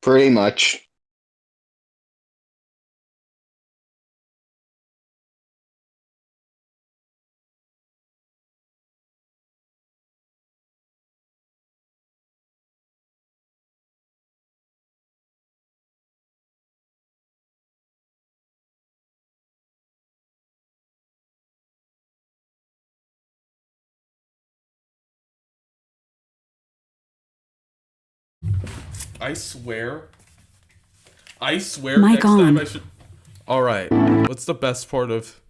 Pretty much. I swear Mic next on. time I should... Alright, what's the best part of...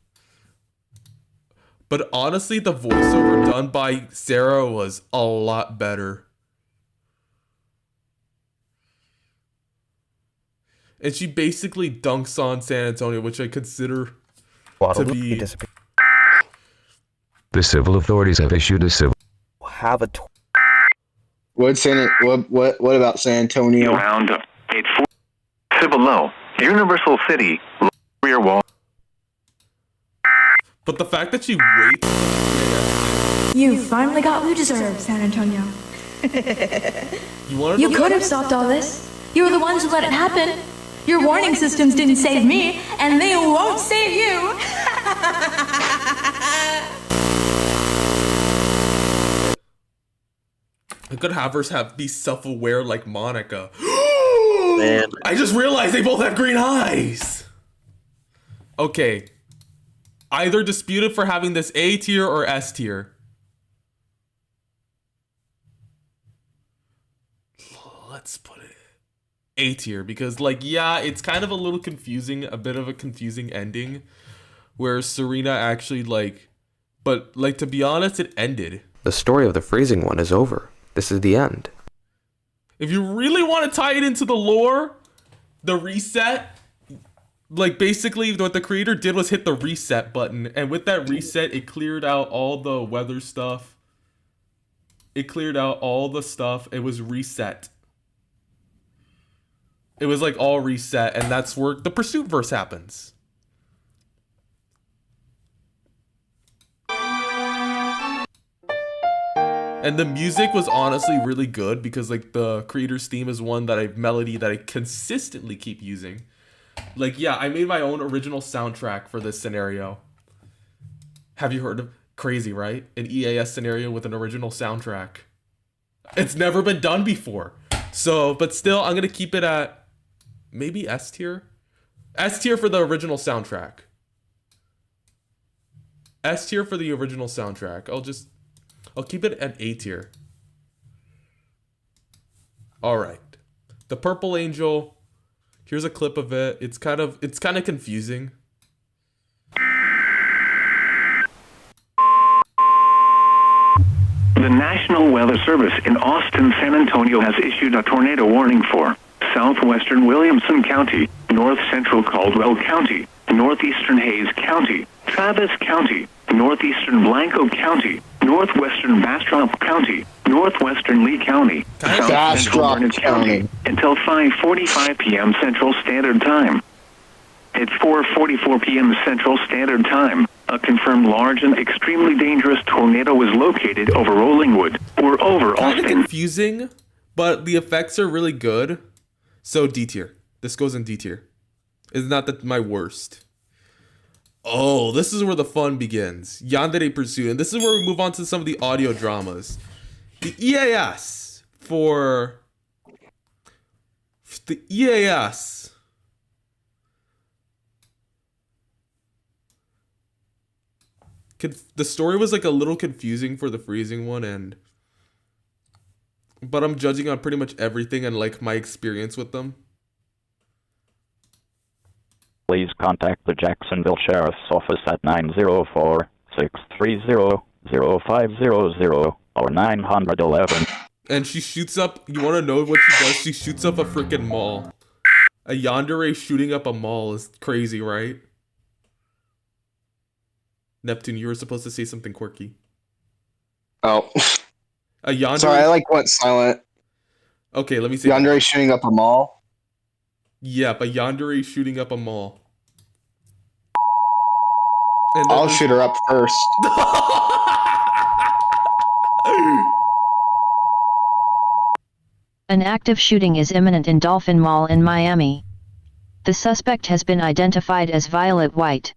But honestly, the voiceover done by Sarah was a lot better. And she basically dunks on San Antonio, which I consider to be... The civil authorities have issued a civil... What about San Antonio? Round 84. Cibolo, Universal City, rear wall. But the fact that she waits... You finally got what you deserve, San Antonio. You could have stopped all this. You were the ones who let it happen. Your warning systems didn't save me, and they won't save you. I could have her be self-aware like Monica. Man. I just realized they both have green eyes. Okay. Either disputed for having this A tier or S tier. Let's put it A tier because, like, yeah, it's kind of a little confusing, a bit of a confusing ending where Serena actually, like, but, like, to be honest, it ended. The story of the freezing one is over. This is the end. If you really want to tie it into the lore, the reset, like basically what the creator did was hit the reset button. And with that reset, it cleared out all the weather stuff. It cleared out all the stuff. It was reset. It was like all reset. And that's where the Pursuit verse happens. And the music was honestly really good because like the creator's theme is one that melody that I consistently keep using. Like, yeah, I made my own original soundtrack for this scenario. Have you heard of crazy, right? An EAS scenario with an original soundtrack. It's never been done before. So, but still, I'm going to keep it at maybe S tier. S tier for the original soundtrack. S tier for the original soundtrack. I'll keep it at A tier. All right. The Purple Angel. Here's a clip of it. It's kind of confusing. The The National Weather Service in Austin, San Antonio has issued a tornado warning for southwestern Williamson County, north central Caldwell County, northeastern Hayes County, Travis County, northeastern Blanco County, northwestern Bastrop County, northwestern Lee County, south central Burnett County, until 5:45 p.m. Central Standard Time. At 4:44 p.m. Central Standard Time, a confirmed large and extremely dangerous tornado was located over Rollingwood, or over Kind of Austin. confusing, but the effects are really good. So D tier. This goes in D tier. It's not my worst. Oh, this is where the fun begins. Yandere Pursuit. And this is where we move on to some of the audio dramas. The EAS for... The EAS... The story was like a little confusing for the freezing one, but I'm judging on pretty much everything and like my experience with them. Please contact the Jacksonville Sheriff's Office at 904-630-0500 or 911. And she shoots up, you want to know what she does? She shoots up a freaking mall. A yandere shooting up a mall is crazy, right? Neptune, you were supposed to say something quirky. Oh. A yandere... Sorry, I went silent. Okay, let me see. Yandere shooting up a mall? Yep, a yandere shooting up a mall. I'll shoot her up first. An active shooting is imminent in Dolphin Mall in Miami. The suspect has been identified as Violet White.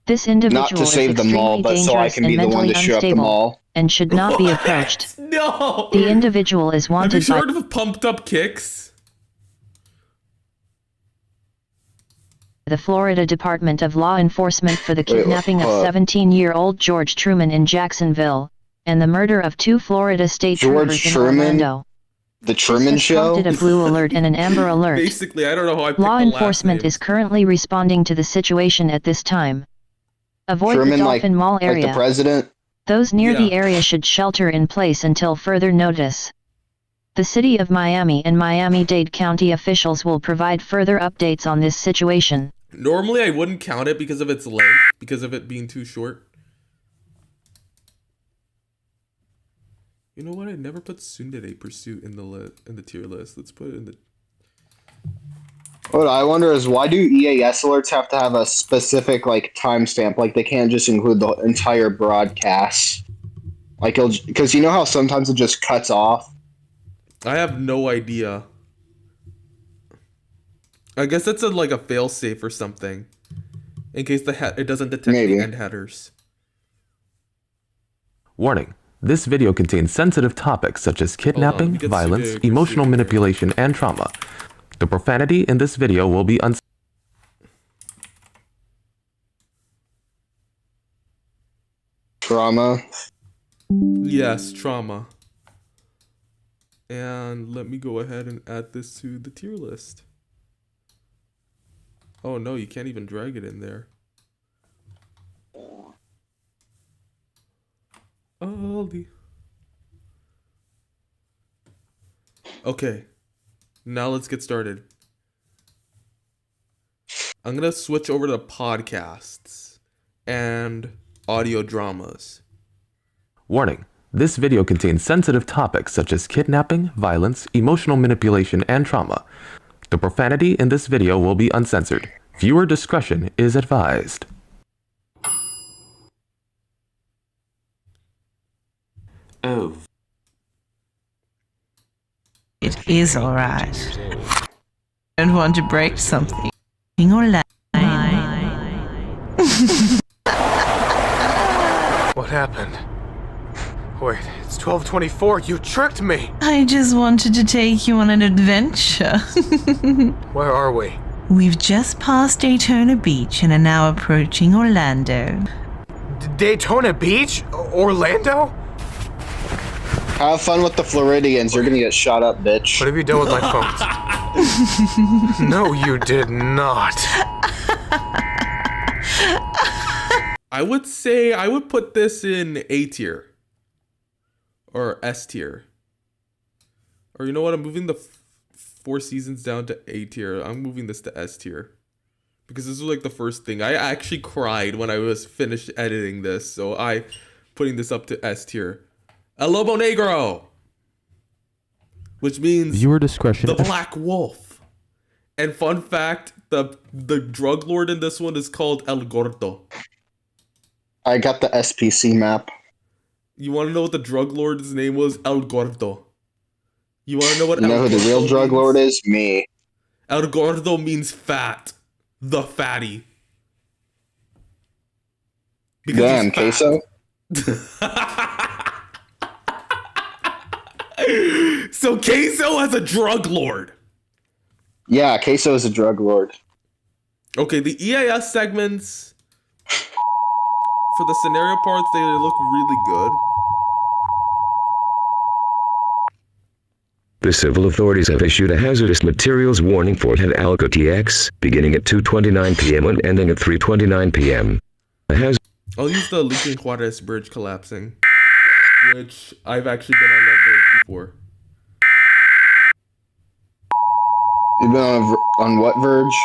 This individual Not to save the mall, but so I can be the one to shoot up the mall. And should not be approached. No! The individual is wanted Have you heard of Pumped Up Kicks? The Florida Department of Law Enforcement for the kidnapping of 17-year-old George Truman in Jacksonville, and the murder of 2 Florida state troopers in Orlando. The Truman Show? Prompted a blue alert and an amber alert. Basically, I don't know how I picked Law the last enforcement names. is currently responding to the situation at this time. Avoid Truman, the Dolphin Mall area. Like the president? Those near the area should shelter in place until further notice. The City of Miami and Miami-Dade County officials will provide further updates on this situation. Normally, I wouldn't count it because of its length, because of it being too short. You know what? I never put Tsundere Pursuit in the tier list. Let's put it in the... What I wonder is, why do EAS alerts have to have a specific timestamp? Like, they can't just include the entire broadcast. Like, because you know how sometimes it just cuts off? I have no idea. I guess that's a fail-safe or something. In case it doesn't detect the end headers. Warning. This video contains sensitive topics such as kidnapping, violence, emotional manipulation, and trauma. The profanity in this video will be Trauma? Yes, trauma. And let me go ahead and add this to the tier list. Oh no, you can't even drag it in there. Okay. Now let's get started. I'm gonna switch over to podcasts and audio dramas. Warning. This video contains sensitive topics such as kidnapping, violence, emotional manipulation, and trauma. The profanity in this video will be uncensored. Viewer discretion is advised. Oh. It is alright. Don't want to break something or lie. What happened? Wait, it's 12:24. You tricked me. I just wanted to take you on an adventure. Where are we? We've just passed Daytona Beach and are now approaching Orlando. Daytona Beach? Orlando? Have fun with the Floridians. You're gonna get shot up, bitch. What have you done with my phones? No, you did not. I would say I would put this in A tier. or S tier. Or you know what? I'm moving the 4 seasons down to A tier. I'm moving this to S tier. Because this was like the first thing. I actually cried when I was finished editing this. So I putting this up to S tier. El Lobo Negro! Which means Viewer discretion. the Black Wolf. And fun fact, the drug lord in this one is called El Gordo. I got the SPC map. You want to know what the drug lord's name was? El Gordo. You want to know what You know who the real drug lord is? Me. El Gordo means fat. The fatty. Because Damn, he's fat. Queso. So Queso as a drug lord. Yeah, Queso is a drug lord. Okay, the EAS segments for the scenario parts, they look really good. The civil authorities have issued a hazardous materials warning for Hidalgo TX, beginning at 2:29 p.m. and ending at 3:29 p.m. I'll use the Lincoln Juarez bridge collapsing, which I've actually been on that bridge before. You've been on what verge?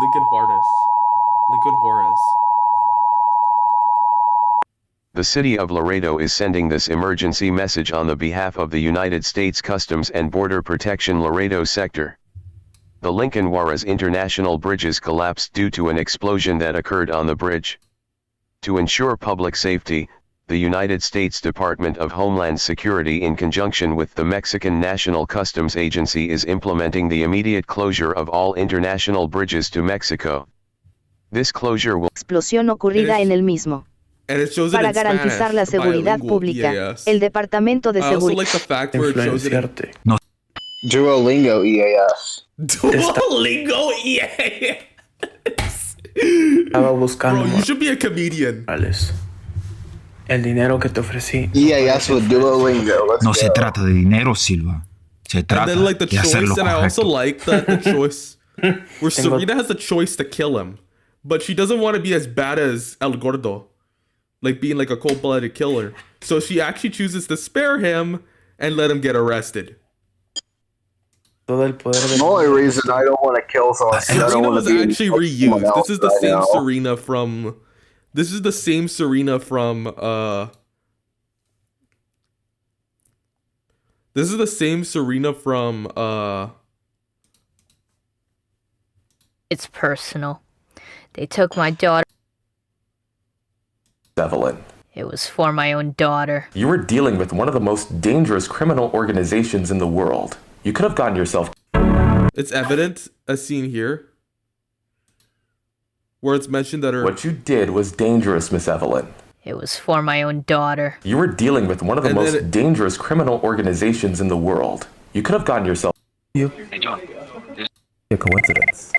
Lincoln Juarez. Lincoln Juarez. The city of Laredo is sending this emergency message on the behalf of the United States Customs and Border Protection Laredo sector. The Lincoln Juarez International Bridges collapsed due to an explosion that occurred on the bridge. To ensure public safety, the United States Department of Homeland Security in conjunction with the Mexican National Customs Agency is implementing the immediate closure of all international bridges to Mexico. This closure will... Explosión ocurrida en el mismo. And it shows Para it in garantizar la Spanish, seguridad bilingual pública, EAS. el Departamento de I also Seguridad. like the fact where it shows it in Duolingo EAS. Duolingo EAS. Estaba buscando. Bro, you should be a comedian. El dinero que te ofrecí. EAS with Duolingo. Let's No go. se trata de dinero, Silva. Se And trata then like the de hacer lo choice, and I also correcto. like that the choice where Serena has the choice to kill him, but she doesn't want to be as bad as El Gordo, like being like a cold-blooded killer. So she actually chooses to spare him and let him get arrested. The only reason I don't want to kill someone is I don't Serena want was to be actually like someone reused. else This is the that I same know. Serena from. This is the same Serena from. This is the same Serena from. It's personal. They took my daughter. Evelyn, It was for my own daughter. you were dealing with one of the most dangerous criminal organizations in the world. You could have gotten yourself. It's evident, as seen here, where it's mentioned that her. What you did was dangerous, Miss Evelyn. It was for my own daughter. You were dealing with one of the And then most dangerous criminal organizations in the world. You could have gotten yourself. Hey, John. A coincidence.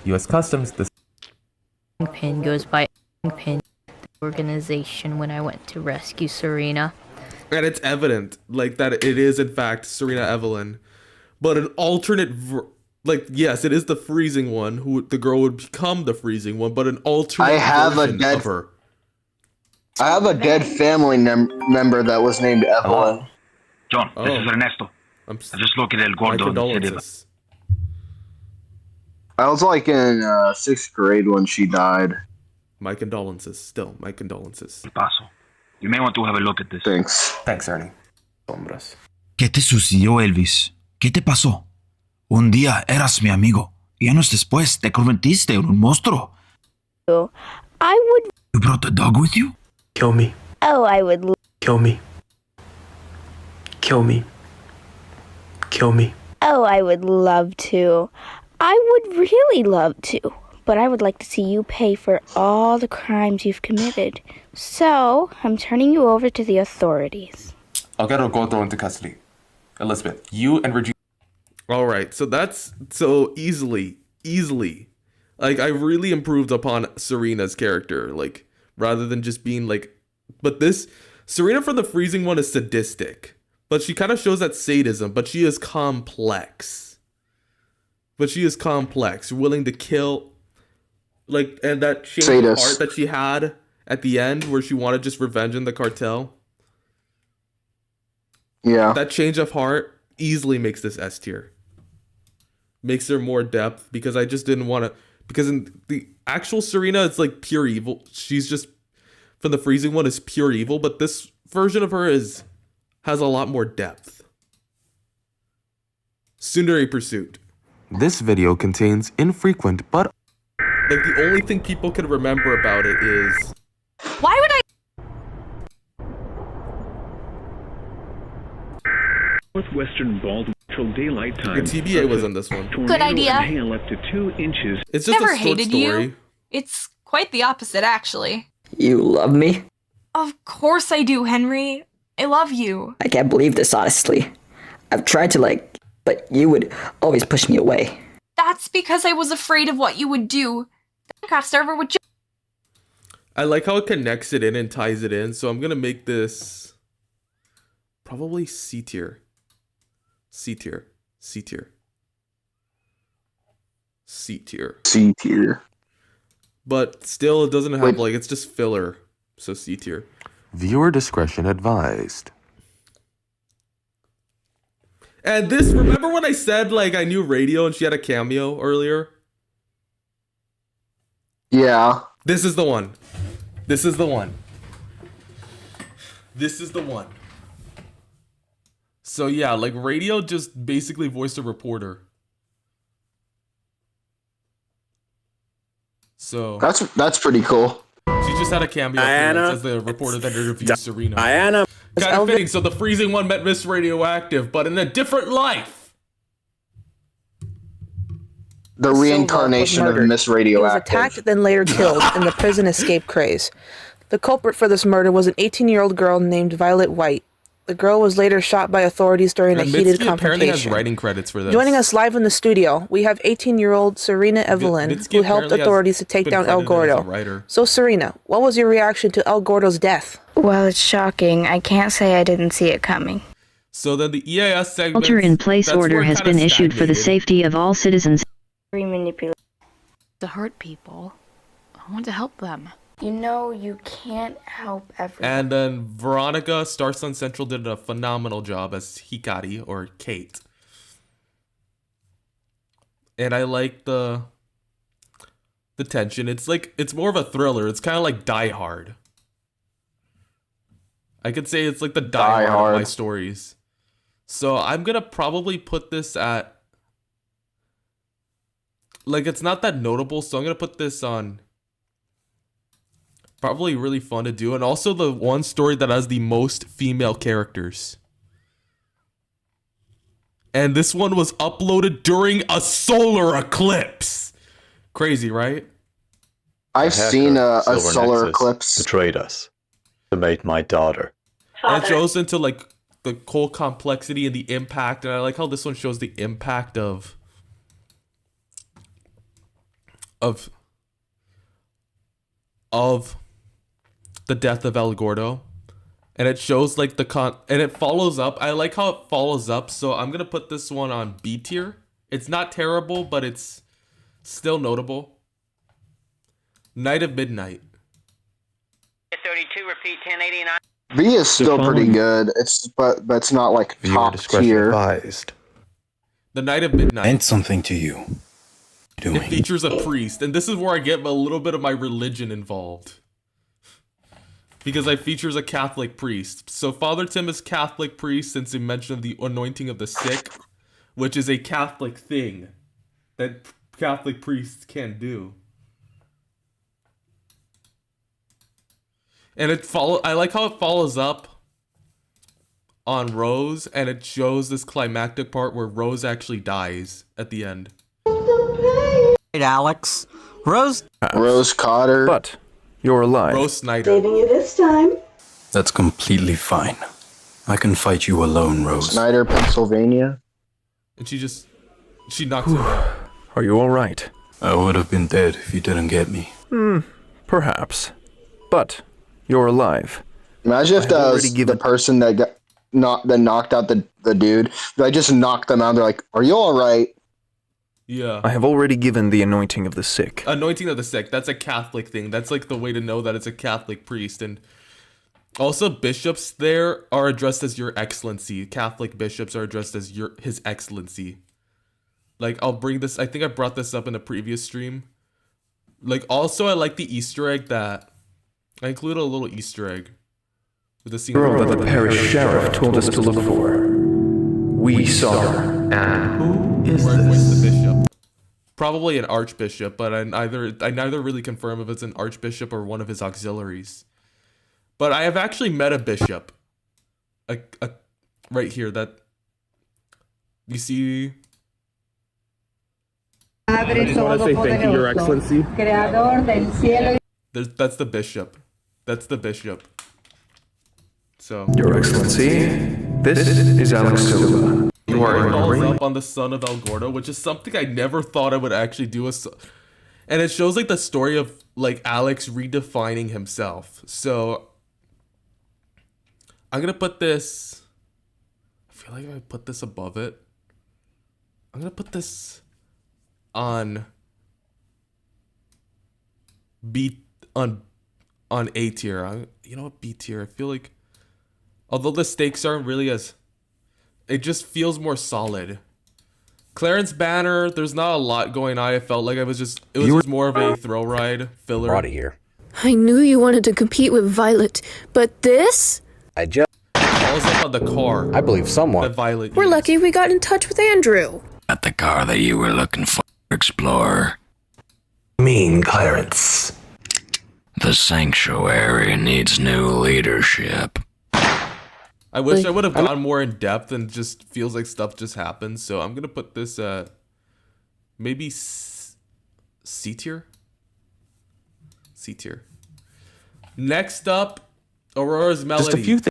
U.S. Customs. The Pin goes by Pin, the organization when I went to rescue Serena. And it's evident, like, that it is, in fact, Serena Evelyn. But an alternate, like, yes, it is the freezing one, who the girl would become the freezing one, but an alternate I have a version dead. of her. I have a dead family member that was named Evelyn. John, this is Ernesto. I just located El Gordo in the city. condolences. I was like in 6th grade when she died. My condolences, still, my condolences. Paso. You may want to have a look at this. Thanks. Thanks, Ernie. Sombras. ¿Qué te sucedió, Elvis? ¿Qué te pasó? Un día eras mi amigo y años después te convertiste en un monstruo. I would. You brought the dog with you? Kill me. Oh, I would. Kill me. Kill me. Kill me. Oh, I would love to. I would really love to. But I would like to see you pay for all the crimes you've committed. So, I'm turning you over to the authorities. I'll get Gordo into custody. Elizabeth, you and Regina. All right, so that's so easily. Like, I really improved upon Serena's character, like, rather than just being like, but this, Serena from the freezing one is sadistic, but she kind of shows that sadism, but she is complex. Willing to kill, like, and that change of Sadist. heart that she had at the end where she wanted just revenge in the cartel. Yeah. That change of heart easily makes this S tier. Makes her more depth because I just didn't want to. Because in the actual Serena, it's like pure evil. She's just, from the freezing one, is pure evil. But this version of her has a lot more depth. Tsundere Pursuit. This video contains infrequent but like the only thing people can remember about it is why would I? Northwestern bald neutral daylight time. The TBA was on this one. Good idea. And hail up to 2 inches. It's just Never a short hated story. you. It's quite the opposite, actually. You love me? Of course I do, Henry. I love you. I can't believe this, honestly. I've tried to but you would always push me away. That's because I was afraid of what you would do. The Minecraft server would just... I like how it connects it in and ties it in, so I'm gonna make this probably C tier. C tier. C tier. C tier. C tier. But still, it doesn't have it's just filler. So C tier. viewer discretion advised. And this, remember when I said I knew Radio and she had a cameo earlier? Yeah. This is the one. This is the one. This is the one. So yeah, Radio just basically voiced a reporter. So that's pretty cool. She just had a cameo appearance as the reporter that interviewed Serena. Diana. Kind of fitting. So the freezing one met Miss Radioactive, but in a different life. The reincarnation of Miss He was Radioactive. attacked, then later killed in the prison escape craze. The culprit for this murder was an 18-year-old girl named Violet White. The girl was later shot by authorities during a heated Mitski apparently has confrontation. writing credits for this. Joining us live in the studio, we have 18-year-old Serena Evelyn, Mitski who helped apparently has authorities to take been down El credited as a Gordo. writer. So, Serena, what was your reaction to El Gordo's death? Well, it's shocking. I can't say I didn't see it coming. So then the EAS segment. Shelter-in-place order has been issued for the safety of all citizens. Remanipulate. To hurt people. I want to help them. You know, you can't help everyone. And then Veronica, Star Sun Central did a phenomenal job as Hikari, or Kate. And I like the tension. It's more of a thriller. It's kind of like Die Hard. I could say it's like the Die Hard of my stories. So I'm gonna probably put this at it's not that notable, so I'm gonna put this on probably really fun to do, and also the one story that has the most female characters. And this one was uploaded during a solar eclipse. Crazy, right? I've seen a solar Nexus eclipse. Betrayed us to mate my daughter. And it shows into the whole complexity and the impact, and I like how this one shows the impact of the death of El Gordo, and it shows and it follows up. I like how it follows up, so I'm gonna put this one on B tier. It's not terrible, but it's still notable. Night of Midnight. 32, repeat 1089. V is still pretty good. But it's not top tier. Advised. The Night of Midnight meant something to you. It features a priest, and this is where I get a little bit of my religion involved. Because it features a Catholic priest. So Father Tim is Catholic priest since he mentioned the anointing of the sick, which is a Catholic thing that Catholic priests can do. And I like how it follows up on Rose, and it shows this climactic part where Rose actually dies at the end. Hey, Alex. Rose Cotter. But you're alive. Rose Snyder. Saving you this time. That's completely fine. I can fight you alone, Rose. Snyder, Pennsylvania. And she knocks her down. Are you alright? I would have been dead if you didn't get me. Perhaps. But you're alive. Imagine if that was the person that knocked out the dude. They just knocked them out. They're like, "Are you all right?" Yeah. I have already given the anointing of the sick. Anointing of the sick. That's a Catholic thing. That's the way to know that it's a Catholic priest. And Also, bishops there are addressed as Your Excellency. Catholic bishops are addressed as His Excellency. Like, I'll bring this... I think I brought this up in a previous stream. Like, also, I like the Easter egg that... I included a little Easter egg. With the scene Girl that the parish sheriff told us to look for. We saw her. And who is Where's the bishop? Probably an archbishop, but I neither really confirm if it's an archbishop or one of his auxiliaries. But I have actually met a bishop. Right here, that... You see... I just want to say thank you, Your Excellency. That's the bishop. That's the bishop. So... Your Excellency, this is Alex Silva. You are falls up on the son of El Gordo, which is something I never thought I would actually do. And it shows like the story of like Alex redefining himself. So I'm gonna put this. I feel like if I put this above it, I'm gonna put this on on A tier. You know what, B tier. I feel like although the stakes aren't really as, it just feels more solid. Clarence Banner, there's not a lot going on. I felt like it was just more of a thrill ride filler. Out of here. I knew you wanted to compete with Violet, but this? I just falls up on the car. I believe someone. That Violet We're lucky we got in touch with Andrew. Not the car that you were looking for, Explorer. Mean Clarence. The sanctuary needs new leadership. I wish I would have gone more in depth and just feels like stuff just happens. So I'm gonna put this maybe C tier. C tier. Next up, Aurora's Melody. Just a few things.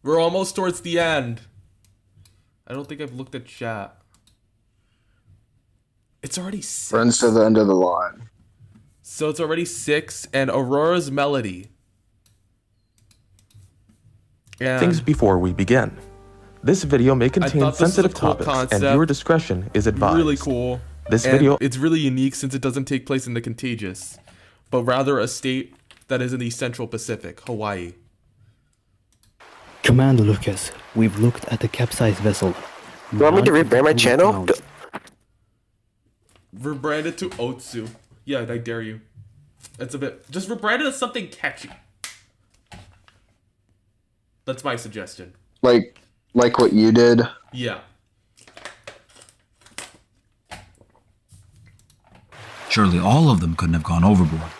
We're almost towards the end. I don't think I've looked at chat. It's already 6. Friends to the end of the line. So it's already 6, and Aurora's Melody. Yeah. Things before we begin. This video may contain sensitive topics, and viewer discretion is advised. Really cool. This video, it's really unique since it doesn't take place in the Contagious, but rather a state that is in the Central Pacific, Hawaii. Commander Lucas, we've looked at the capsized vessel. You want me to rebrand my channel? Rebrand it to Otsu. Yeah, I dare you. It's a bit... Just rebrand it as something catchy. That's my suggestion. Like what you did? Yeah. Surely all of them couldn't have gone overboard.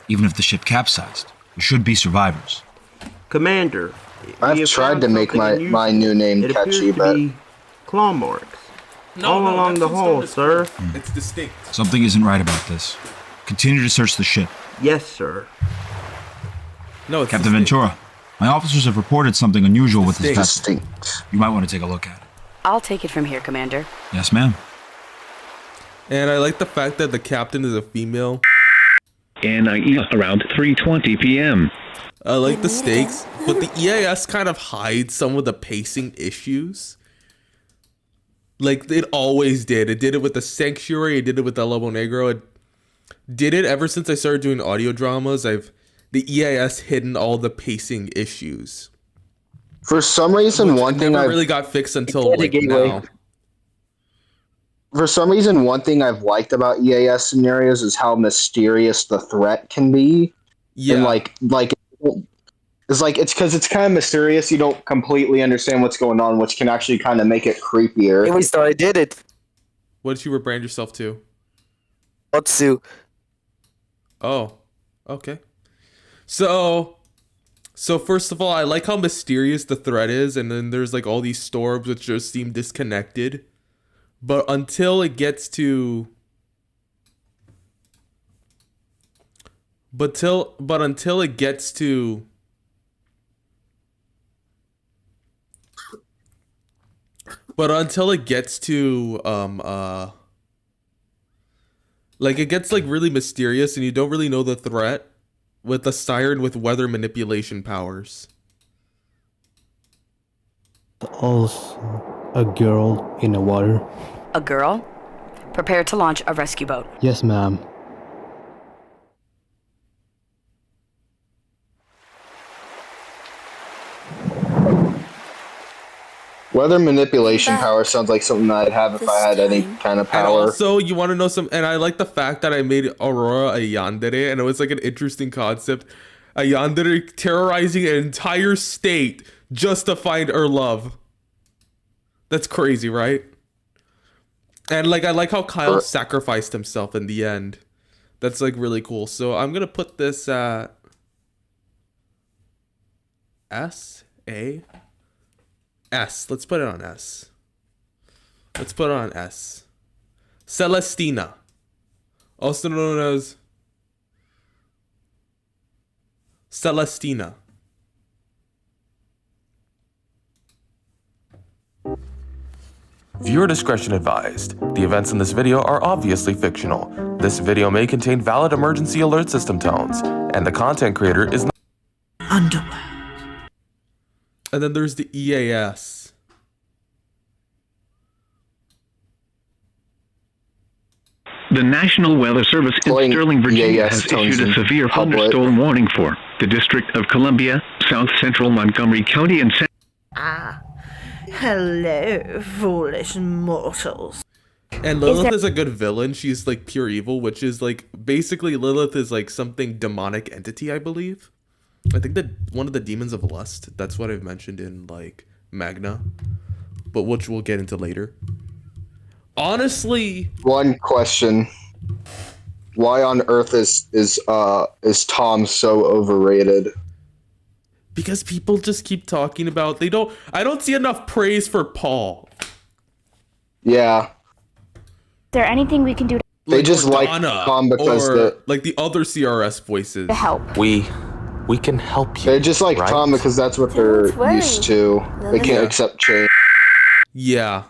Even if the ship capsized, there should be survivors. Commander, I've tried to make my new name catchy, but claw marks all along the hull, sir. It's distinct. Something isn't right about this. Continue to search the ship. Yes, sir. No, it's Captain distinct. Ventura, my officers have reported something unusual with this vessel. Distinct. You might want to take a look at it. I'll take it from here, Commander. Yes, ma'am. And I like the fact that the captain is a female. NIE around 3:20 p.m. I like the stakes, but the EAS kind of hides some of the pacing issues. Like it always did. It did it with the Sanctuary. It did it with the Lobo Negro. It did it ever since I started doing audio dramas. The EAS hidden all the pacing issues. For some reason, one thing I really got fixed until like now. For some reason, one thing I've liked about EAS scenarios is how mysterious the threat can be. Yeah. And it's because it's kind of mysterious. You don't completely understand what's going on, which can actually kind of make it creepier. At least I did it. What did you rebrand yourself to? Otsu. Oh, okay. So first of all, I like how mysterious the threat is, and then there's like all these storms which just seem disconnected. But until it gets to until it gets to like it gets like really mysterious and you don't really know the threat with the siren with weather manipulation powers. Also, a girl in the water. A girl? Prepare to launch a rescue boat. Yes, ma'am. Weather manipulation power sounds like something I'd have if I had any kind of power. And also, you want to know some, and I like the fact that I made Aurora a yandere, and it was like an interesting concept. A yandere terrorizing an entire state just to find her love. That's crazy, right? And like, I like how Kyle sacrificed himself in the end. That's like really cool. So I'm gonna put this at S. Let's put it on S. Let's put it on S. Celestina, also known as Celestina. Viewer discretion advised. The events in this video are obviously fictional. This video may contain valid emergency alert system tones, and the content creator is not Underworld. And then there's the EAS. The National Weather Service in Sterling, Virginia has issued a severe thunderstorm warning for the District of Columbia, South Central Montgomery County, and Hello, foolish mortals. And Lilith is a good villain. She's like pure evil, which is like basically Lilith is like something demonic entity, I believe. I think that one of the demons of lust. That's what I've mentioned in like Magna, but which we'll get into later. Honestly, one question: why on earth is Tom so overrated? Because people just keep talking about I don't see enough praise for Paul. Yeah. Is there anything we can do to They just like Tom because like the other CRS voices. help? We can help you. They just like Tom because that's what they're used to. They can't accept change. Yeah,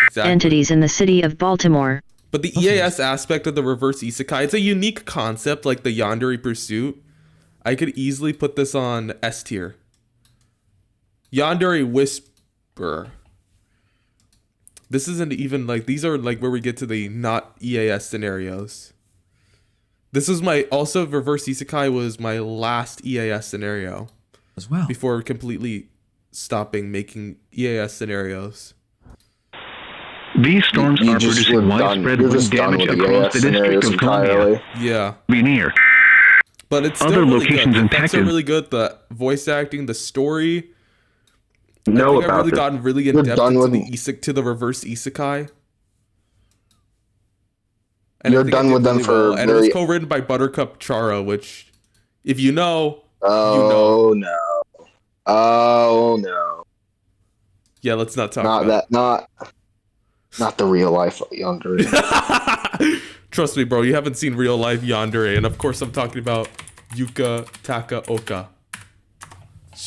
exactly. Entities in the city of Baltimore. But the EAS aspect of the reverse isekai, it's a unique concept like the Yandere Pursuit. I could easily put this on S tier. Yandere Whisper. This isn't even like, these are like where we get to the not EAS scenarios. This is also reverse isekai was my last EAS scenario. As well. Before completely stopping making EAS scenarios. These storms are producing widespread wind damage across the District of Columbia. Yeah. Be near. But it's still Other really locations good. The effects impacted. are really good. The voice acting, the story. Know I think I've about really this. gotten really in depth into the reverse isekai. And You're I think I done did with them really for well. And it was co-written by Buttercup Chara, which, if you know, Oh no. Oh no. Yeah, let's not talk Not about that. Not the real life Yandere. Trust me, bro. You haven't seen real life Yandere, and of course, I'm talking about Yuka Takaoka.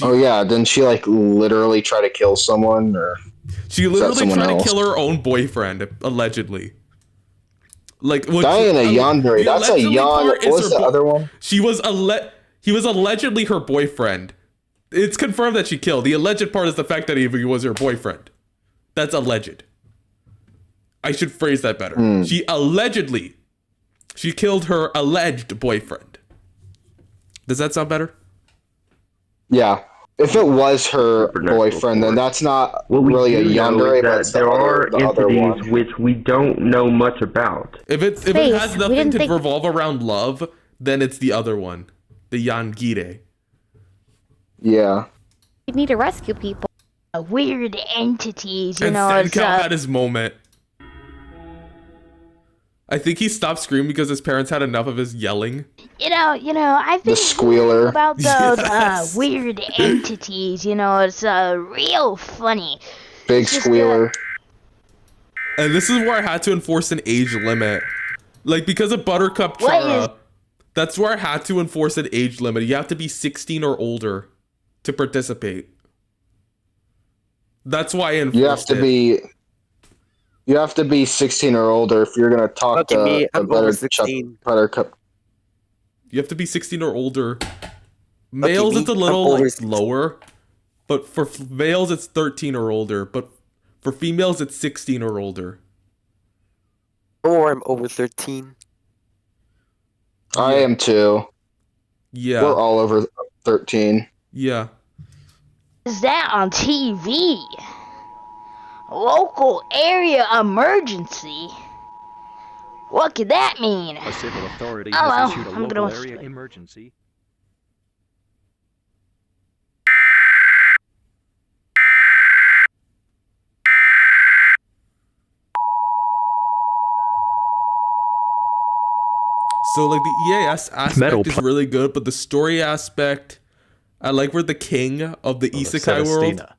Oh yeah, didn't she like literally try to kill someone, or she literally tried to kill her own boyfriend, allegedly. Like Diana Yandere, that's a Yan. What was the other one? He was allegedly her boyfriend. It's confirmed that she killed. The alleged part is the fact that he was her boyfriend. That's alleged. I should phrase that better. She killed her alleged boyfriend. Does that sound better? Yeah. If it was her boyfriend, then that's not really a Yandere, but it's there are the other entities one. which we don't know much about. If it has nothing to revolve around love, then it's the other one, the Yangire. Yeah. You need to rescue people. Weird entities, And Senko had his moment. I think he stopped screaming because his parents had enough of his yelling. You know, I've been The squealer. about those weird entities. It's real funny. Big squealer. And this is where I had to enforce an age limit. Like, because of Buttercup Chara, that's where I had to enforce an age limit. You have to be 16 or older to participate. That's why I enforced You have to be 16 or older if you're gonna talk to Buttercup. You have to be 16 or older. Males, it's a little lower, but for males, it's 13 or older. But for females, it's 16 or older. Or I'm over 13. I am too. Yeah. We're all over 13. Yeah. Is that on TV? Local area emergency? What could that mean? A civil authority Oh, has well, issued a I'm local gonna area sleep. emergency. So like the EAS aspect is really good, but the story aspect, I like we're the king of the isekai world. Celestina,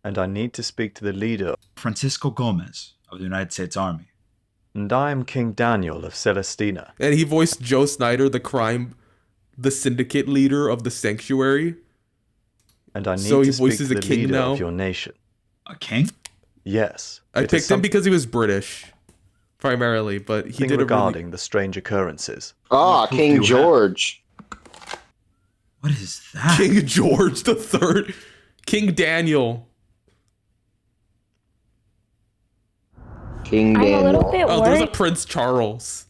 and I need to speak to the leader. Francisco Gomez of the United States Army. And I am King Daniel of Celestina. And he voiced Joe Snyder, the syndicate leader of the Sanctuary. And I need So he to speak voices to a the king leader now? of your nation. A king? Yes. I it is picked him because he was British, primarily, but he something did regarding the strange occurrences. Ah, King George. What is that? King George the Third, King Daniel. King I'm a Daniel. little bit Oh, there's a worried. Prince Charles.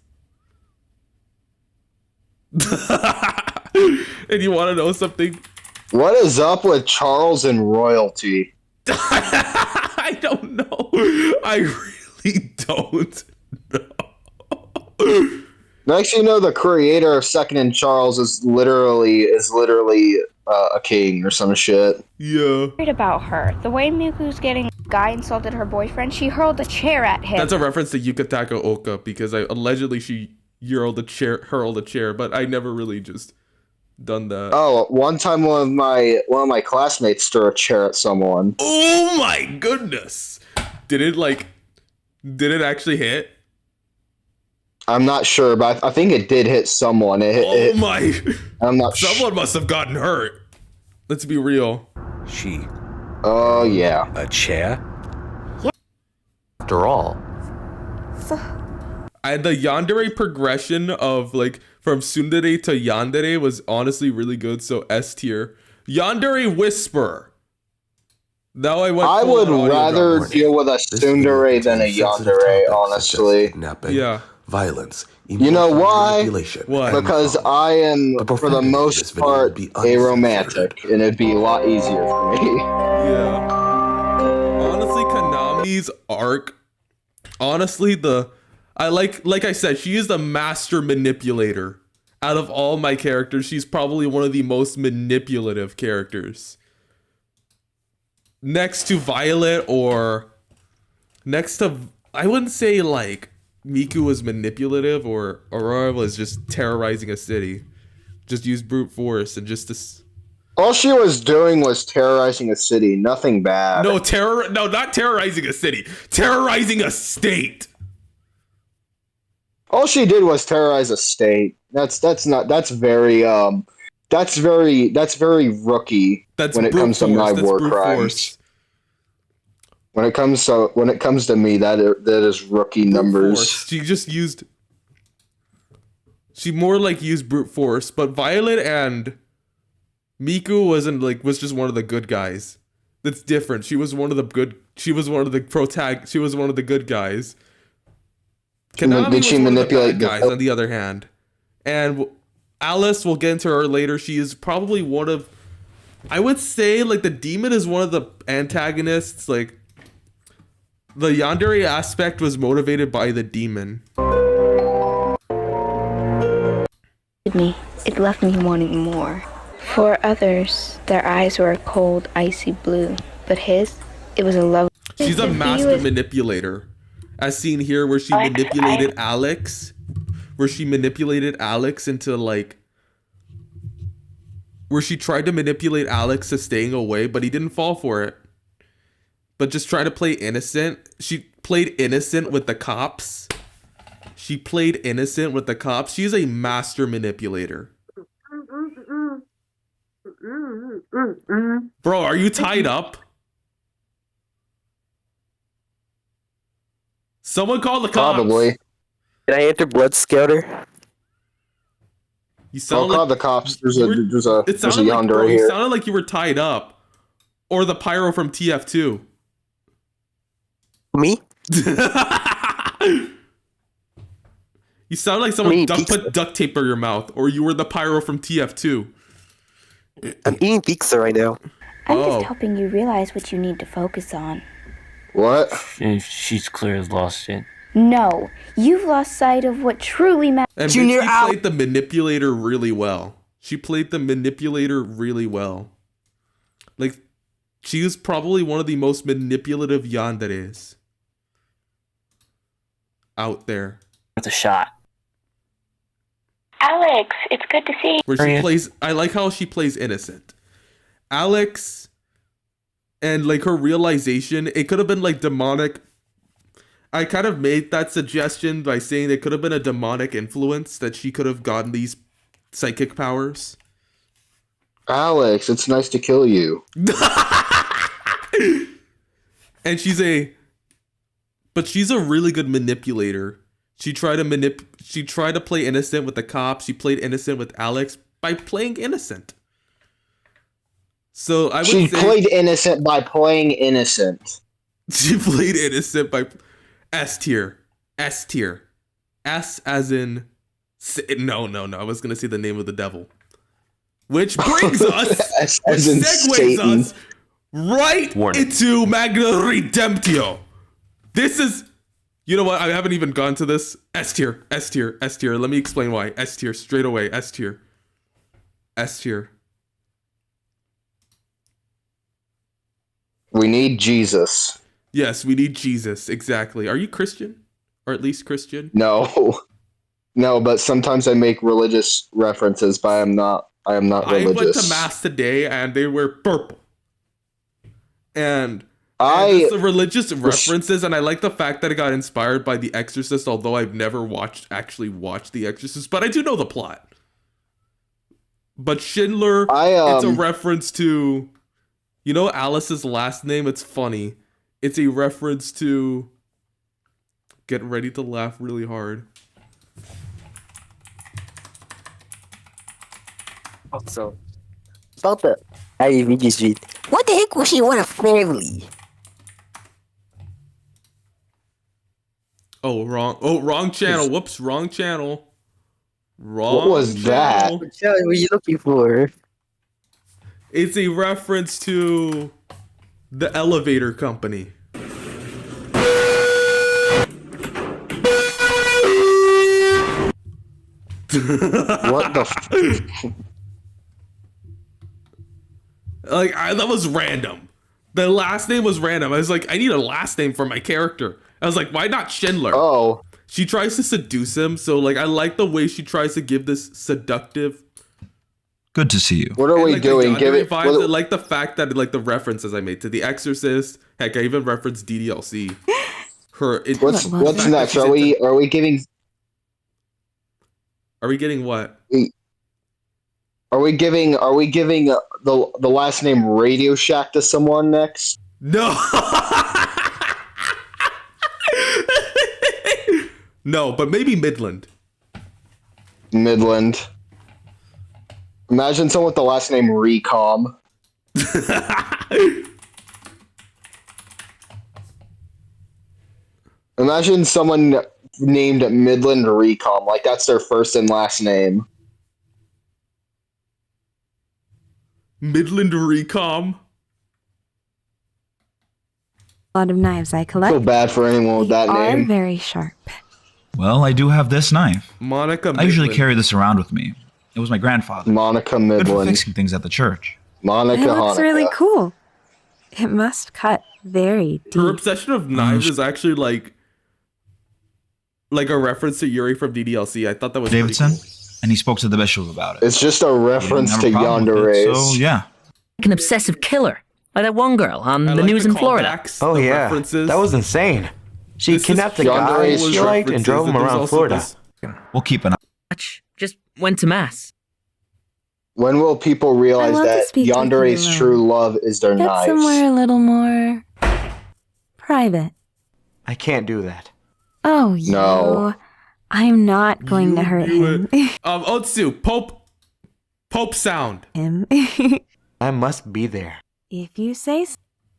And you want to know something? What is up with Charles and royalty? I don't know. I really don't know. Next, you know, the creator of Second and Charles is literally a king or some shit. Yeah. Worried about her. The way Miku's getting guy insulted her boyfriend, she hurled a chair at him. That's a reference to Yukataka Oka because allegedly she hurled a chair, but I never really just done that. Oh, one time one of my classmates threw a chair at someone. Oh my goodness! Did it actually hit? I'm not sure, but I think it did hit someone. I'm not sure. Someone must have gotten hurt. Let's be real. She. Oh yeah. A chair? After all, The yandere progression of from tsundere to yandere was honestly really good. So S tier. Yandere Whisper. Now I would rather deal with a tsundere than a yandere, honestly. Yeah. Violence. You know why? Why? Because I am, for the most part, a romantic, and it'd be a lot easier for me. Yeah. Honestly, Konami's arc. Honestly, like I said, she is the master manipulator. Out of all my characters, she's probably one of the most manipulative characters. Next to Violet, I wouldn't say Miku was manipulative or Aurora was just terrorizing a city. Just use brute force and just All she was doing was terrorizing a city, nothing bad. No, not terrorizing a city. Terrorizing a state. All she did was terrorize a state. That's very rookie when it comes to my war crimes. When it comes to me, that is rookie numbers. She more used brute force, but Violet and Miku was just one of the good guys. That's different. She was one of the good guys. Konami Did she was one manipulate of the bad guys on the other hand. And Alice, we'll get into her later. She is probably one of, I would say the demon is one of the antagonists. The yandere aspect was motivated by the demon. It left me wanting more. For others, their eyes were a cold, icy blue, but his, it was a love. She's a master manipulator, as seen here, where she manipulated Alex, into where she tried to manipulate Alex to staying away, but he didn't fall for it. But just try to play innocent. She played innocent with the cops. She's a master manipulator. Bro, are you tied up? Someone call the cops. Probably. Can I enter Blood Scouter? You sound call the cops. There's a yandere bro, here. You sounded like you were tied up. Or the pyro from TF2. Me? You sound like someone put duct tape over your mouth, or you were the pyro from TF2. I'm eating pizza right now. I'm just helping you realize what you need to focus on. What? She's clear as lost it. No, you've lost sight of what truly matters. And Junior played the manipulator really well. She played the manipulator really well. Like, she was probably one of the most manipulative yanderes out there. With a shot. Alex, it's good to see you. Where she plays, I like how she plays innocent. Alex, and like her realization, it could have been like demonic. I kind of made that suggestion by saying it could have been a demonic influence that she could have gotten these psychic powers. Alex, it's nice to kill you. And she's a really good manipulator. She tried to play innocent with the cops. She played innocent with Alex by playing innocent. So I would say played innocent by playing innocent. She played innocent by S tier. S tier. S as in no. I was gonna say the name of the devil. Which brings us, which segues us right into Magna Redemptio. This is, you know what? I haven't even gone to this. S tier, S tier, S tier. Let me explain why. S tier, straight away. S tier. S tier. We need Jesus. Yes, we need Jesus. Exactly. Are you Christian? Or at least Christian? No. No, but sometimes I make religious references, but I am not religious. I went to mass today and they were purple. And the religious references, and I like the fact that it got inspired by The Exorcist, although I've never actually watched The Exorcist, but I do know the plot. But Schindler, it's a reference to, you know Alice's last name? It's funny. It's a reference to, get ready to laugh really hard. Also, about the IVG Street. What the heck was she want a family? Oh, wrong channel. Whoops, wrong channel. Wrong. What was that? What channel were you looking for? It's a reference to the elevator company. What the Like, that was random. The last name was random. I was like, I need a last name for my character. I was like, why not Schindler? Oh. She tries to seduce him, so like I like the way she tries to give this seductive. Good to see you. What are we doing? Give it. Vibes. I like the fact that like the references I made to The Exorcist. Heck, I even referenced DDLC. What's next? Are we giving? Are we getting what? Are we giving the last name Radio Shack to someone next? No. No, but maybe Midland. Midland. Imagine someone with the last name Recom. Imagine someone named Midland Recom, like that's their first and last name. Midland Recom. A lot of knives I collect. I feel bad for anyone with that name. Very sharp. Well, I do have this knife. Monica Midland. I usually carry this around with me. It was my grandfather. Monica Good for Midland. fixing things at the church. Monica It looks Hanukkah. really cool. It must cut very deep. Her obsession of knives is actually like a reference to Yuri from DDLC. I thought that was Davidson, pretty cool. and he spoke to the bishop about it. It's just a reference to Yandere. So yeah. Like an obsessive killer. Like that one girl on the like news the in Florida. callbacks, Oh the yeah, references. that was insane. She This is kidnapped a guy Yandere's she liked and drove him There's around also Florida. this- We'll keep an eye. Just went to mass. When will people realize I love to that speak with you Yandere's alone. true love is their Get knives? somewhere a little more private. I can't do that. Oh, No. I'm not going to hurt him. Otsu, Pope sound. him. I must be there. If you say so.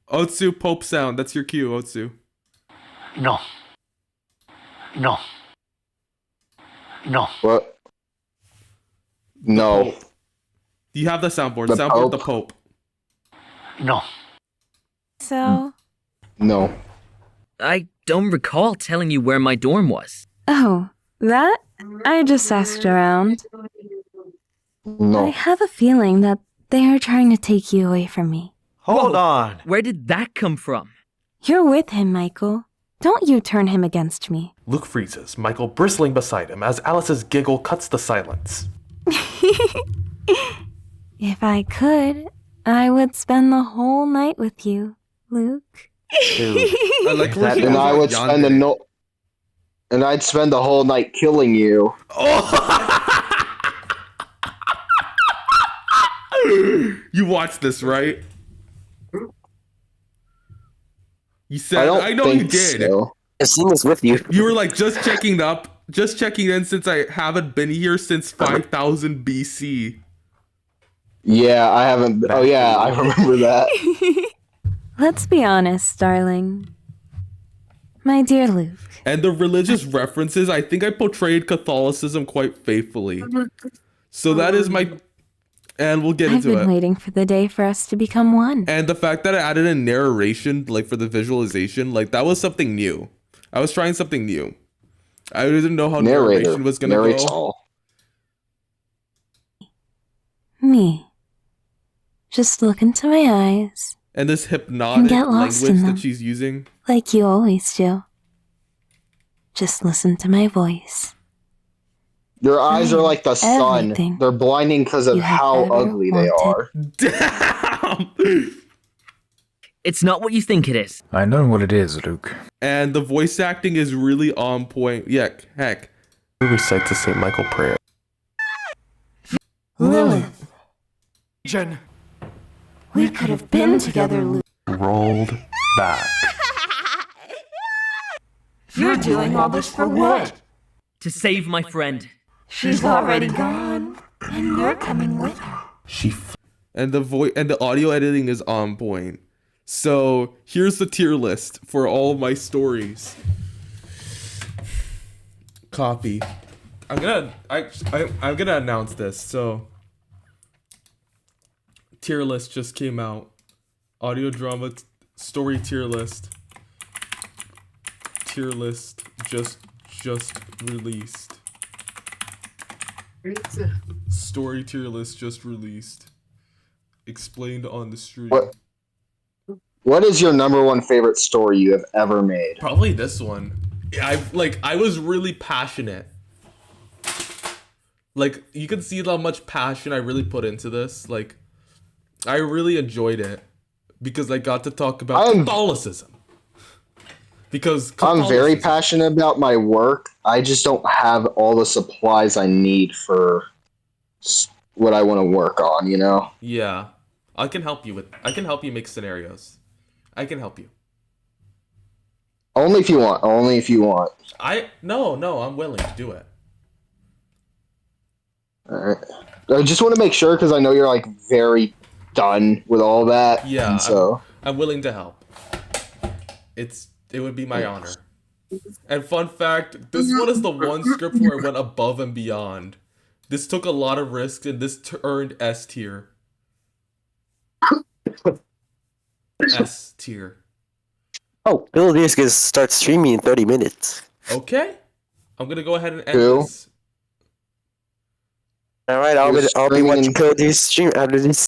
Otsu, Pope sound. That's your cue, Otsu. No. No. No. What? No. Do you have the soundboard? The Soundboard Pope? the Pope. No. So, No. I don't recall telling you where my dorm was. Oh, that? I just asked around. No. I have a feeling that they are trying to take you away from me. Hold on. Where did that come from? You're with him, Michael. Don't you turn him against me. Luke freezes, Michael bristling beside him as Alice's giggle cuts the silence. If I could, I would spend the whole night with you, Luke. I like where she And goes I on would spend yonder. and I'd spend the whole night killing you. You watched this, right? You said I don't I know you think did. so. I've seen this with you. You were like just checking in since I haven't been here since 5000 BC. Yeah, I haven't. Oh yeah, I remember that. Let's be honest, darling. My dear Luke. And the religious references, I think I portrayed Catholicism quite faithfully. So that is my... And we'll get I've into been it. waiting for the day for us to become one. And the fact that I added a narration, like for the visualization, like that was something new. I was trying something new. I didn't know how narration was going to narrates go. all. Me. Just look into my eyes, And this hypnotic get lost in language them. that she's using. like you always do. Just listen to my voice. Your eyes are like the sun. Everything They're blinding because of you have how ever ugly they are. Damn! It's not what you think it is. I know what it is, Luke. And the voice acting is really on point. Yeah, heck. He recites the St. Michael prayer. Lilith, Jen. we could have been together, Luke. Rolled back. You're doing all this for what? To save my friend. She's already gone, and you're coming with her. And the audio editing is on point. So here's the tier list for all of my stories. Copy. I'm gonna announce this. So tier list just came out. Audio drama story tier list. Tier list just released. Story tier list just released. Explained on the stream. What is your number one favorite story you have ever made? Probably this one. I was really passionate. Like, you can see how much passion I really put into this. Like, I really enjoyed it because I got to talk about Catholicism. Because I'm very passionate about my work. I just don't have all the supplies I need for what I want to work on, you know? Yeah. I can help you make scenarios. I can help you. Only if you want. Only if you want. No, I'm willing to do it. Alright. I just want to make sure because I know you're like very done with all that. Yeah, and so I'm willing to help. It would be my honor. And fun fact, this one is the one script where I went above and beyond. This took a lot of risks and this earned S tier. S tier. Oh, Bill is gonna start streaming in 30 minutes. Okay. I'm gonna go ahead and end Cool. this. Alright, I'll be watching Bill stream after this.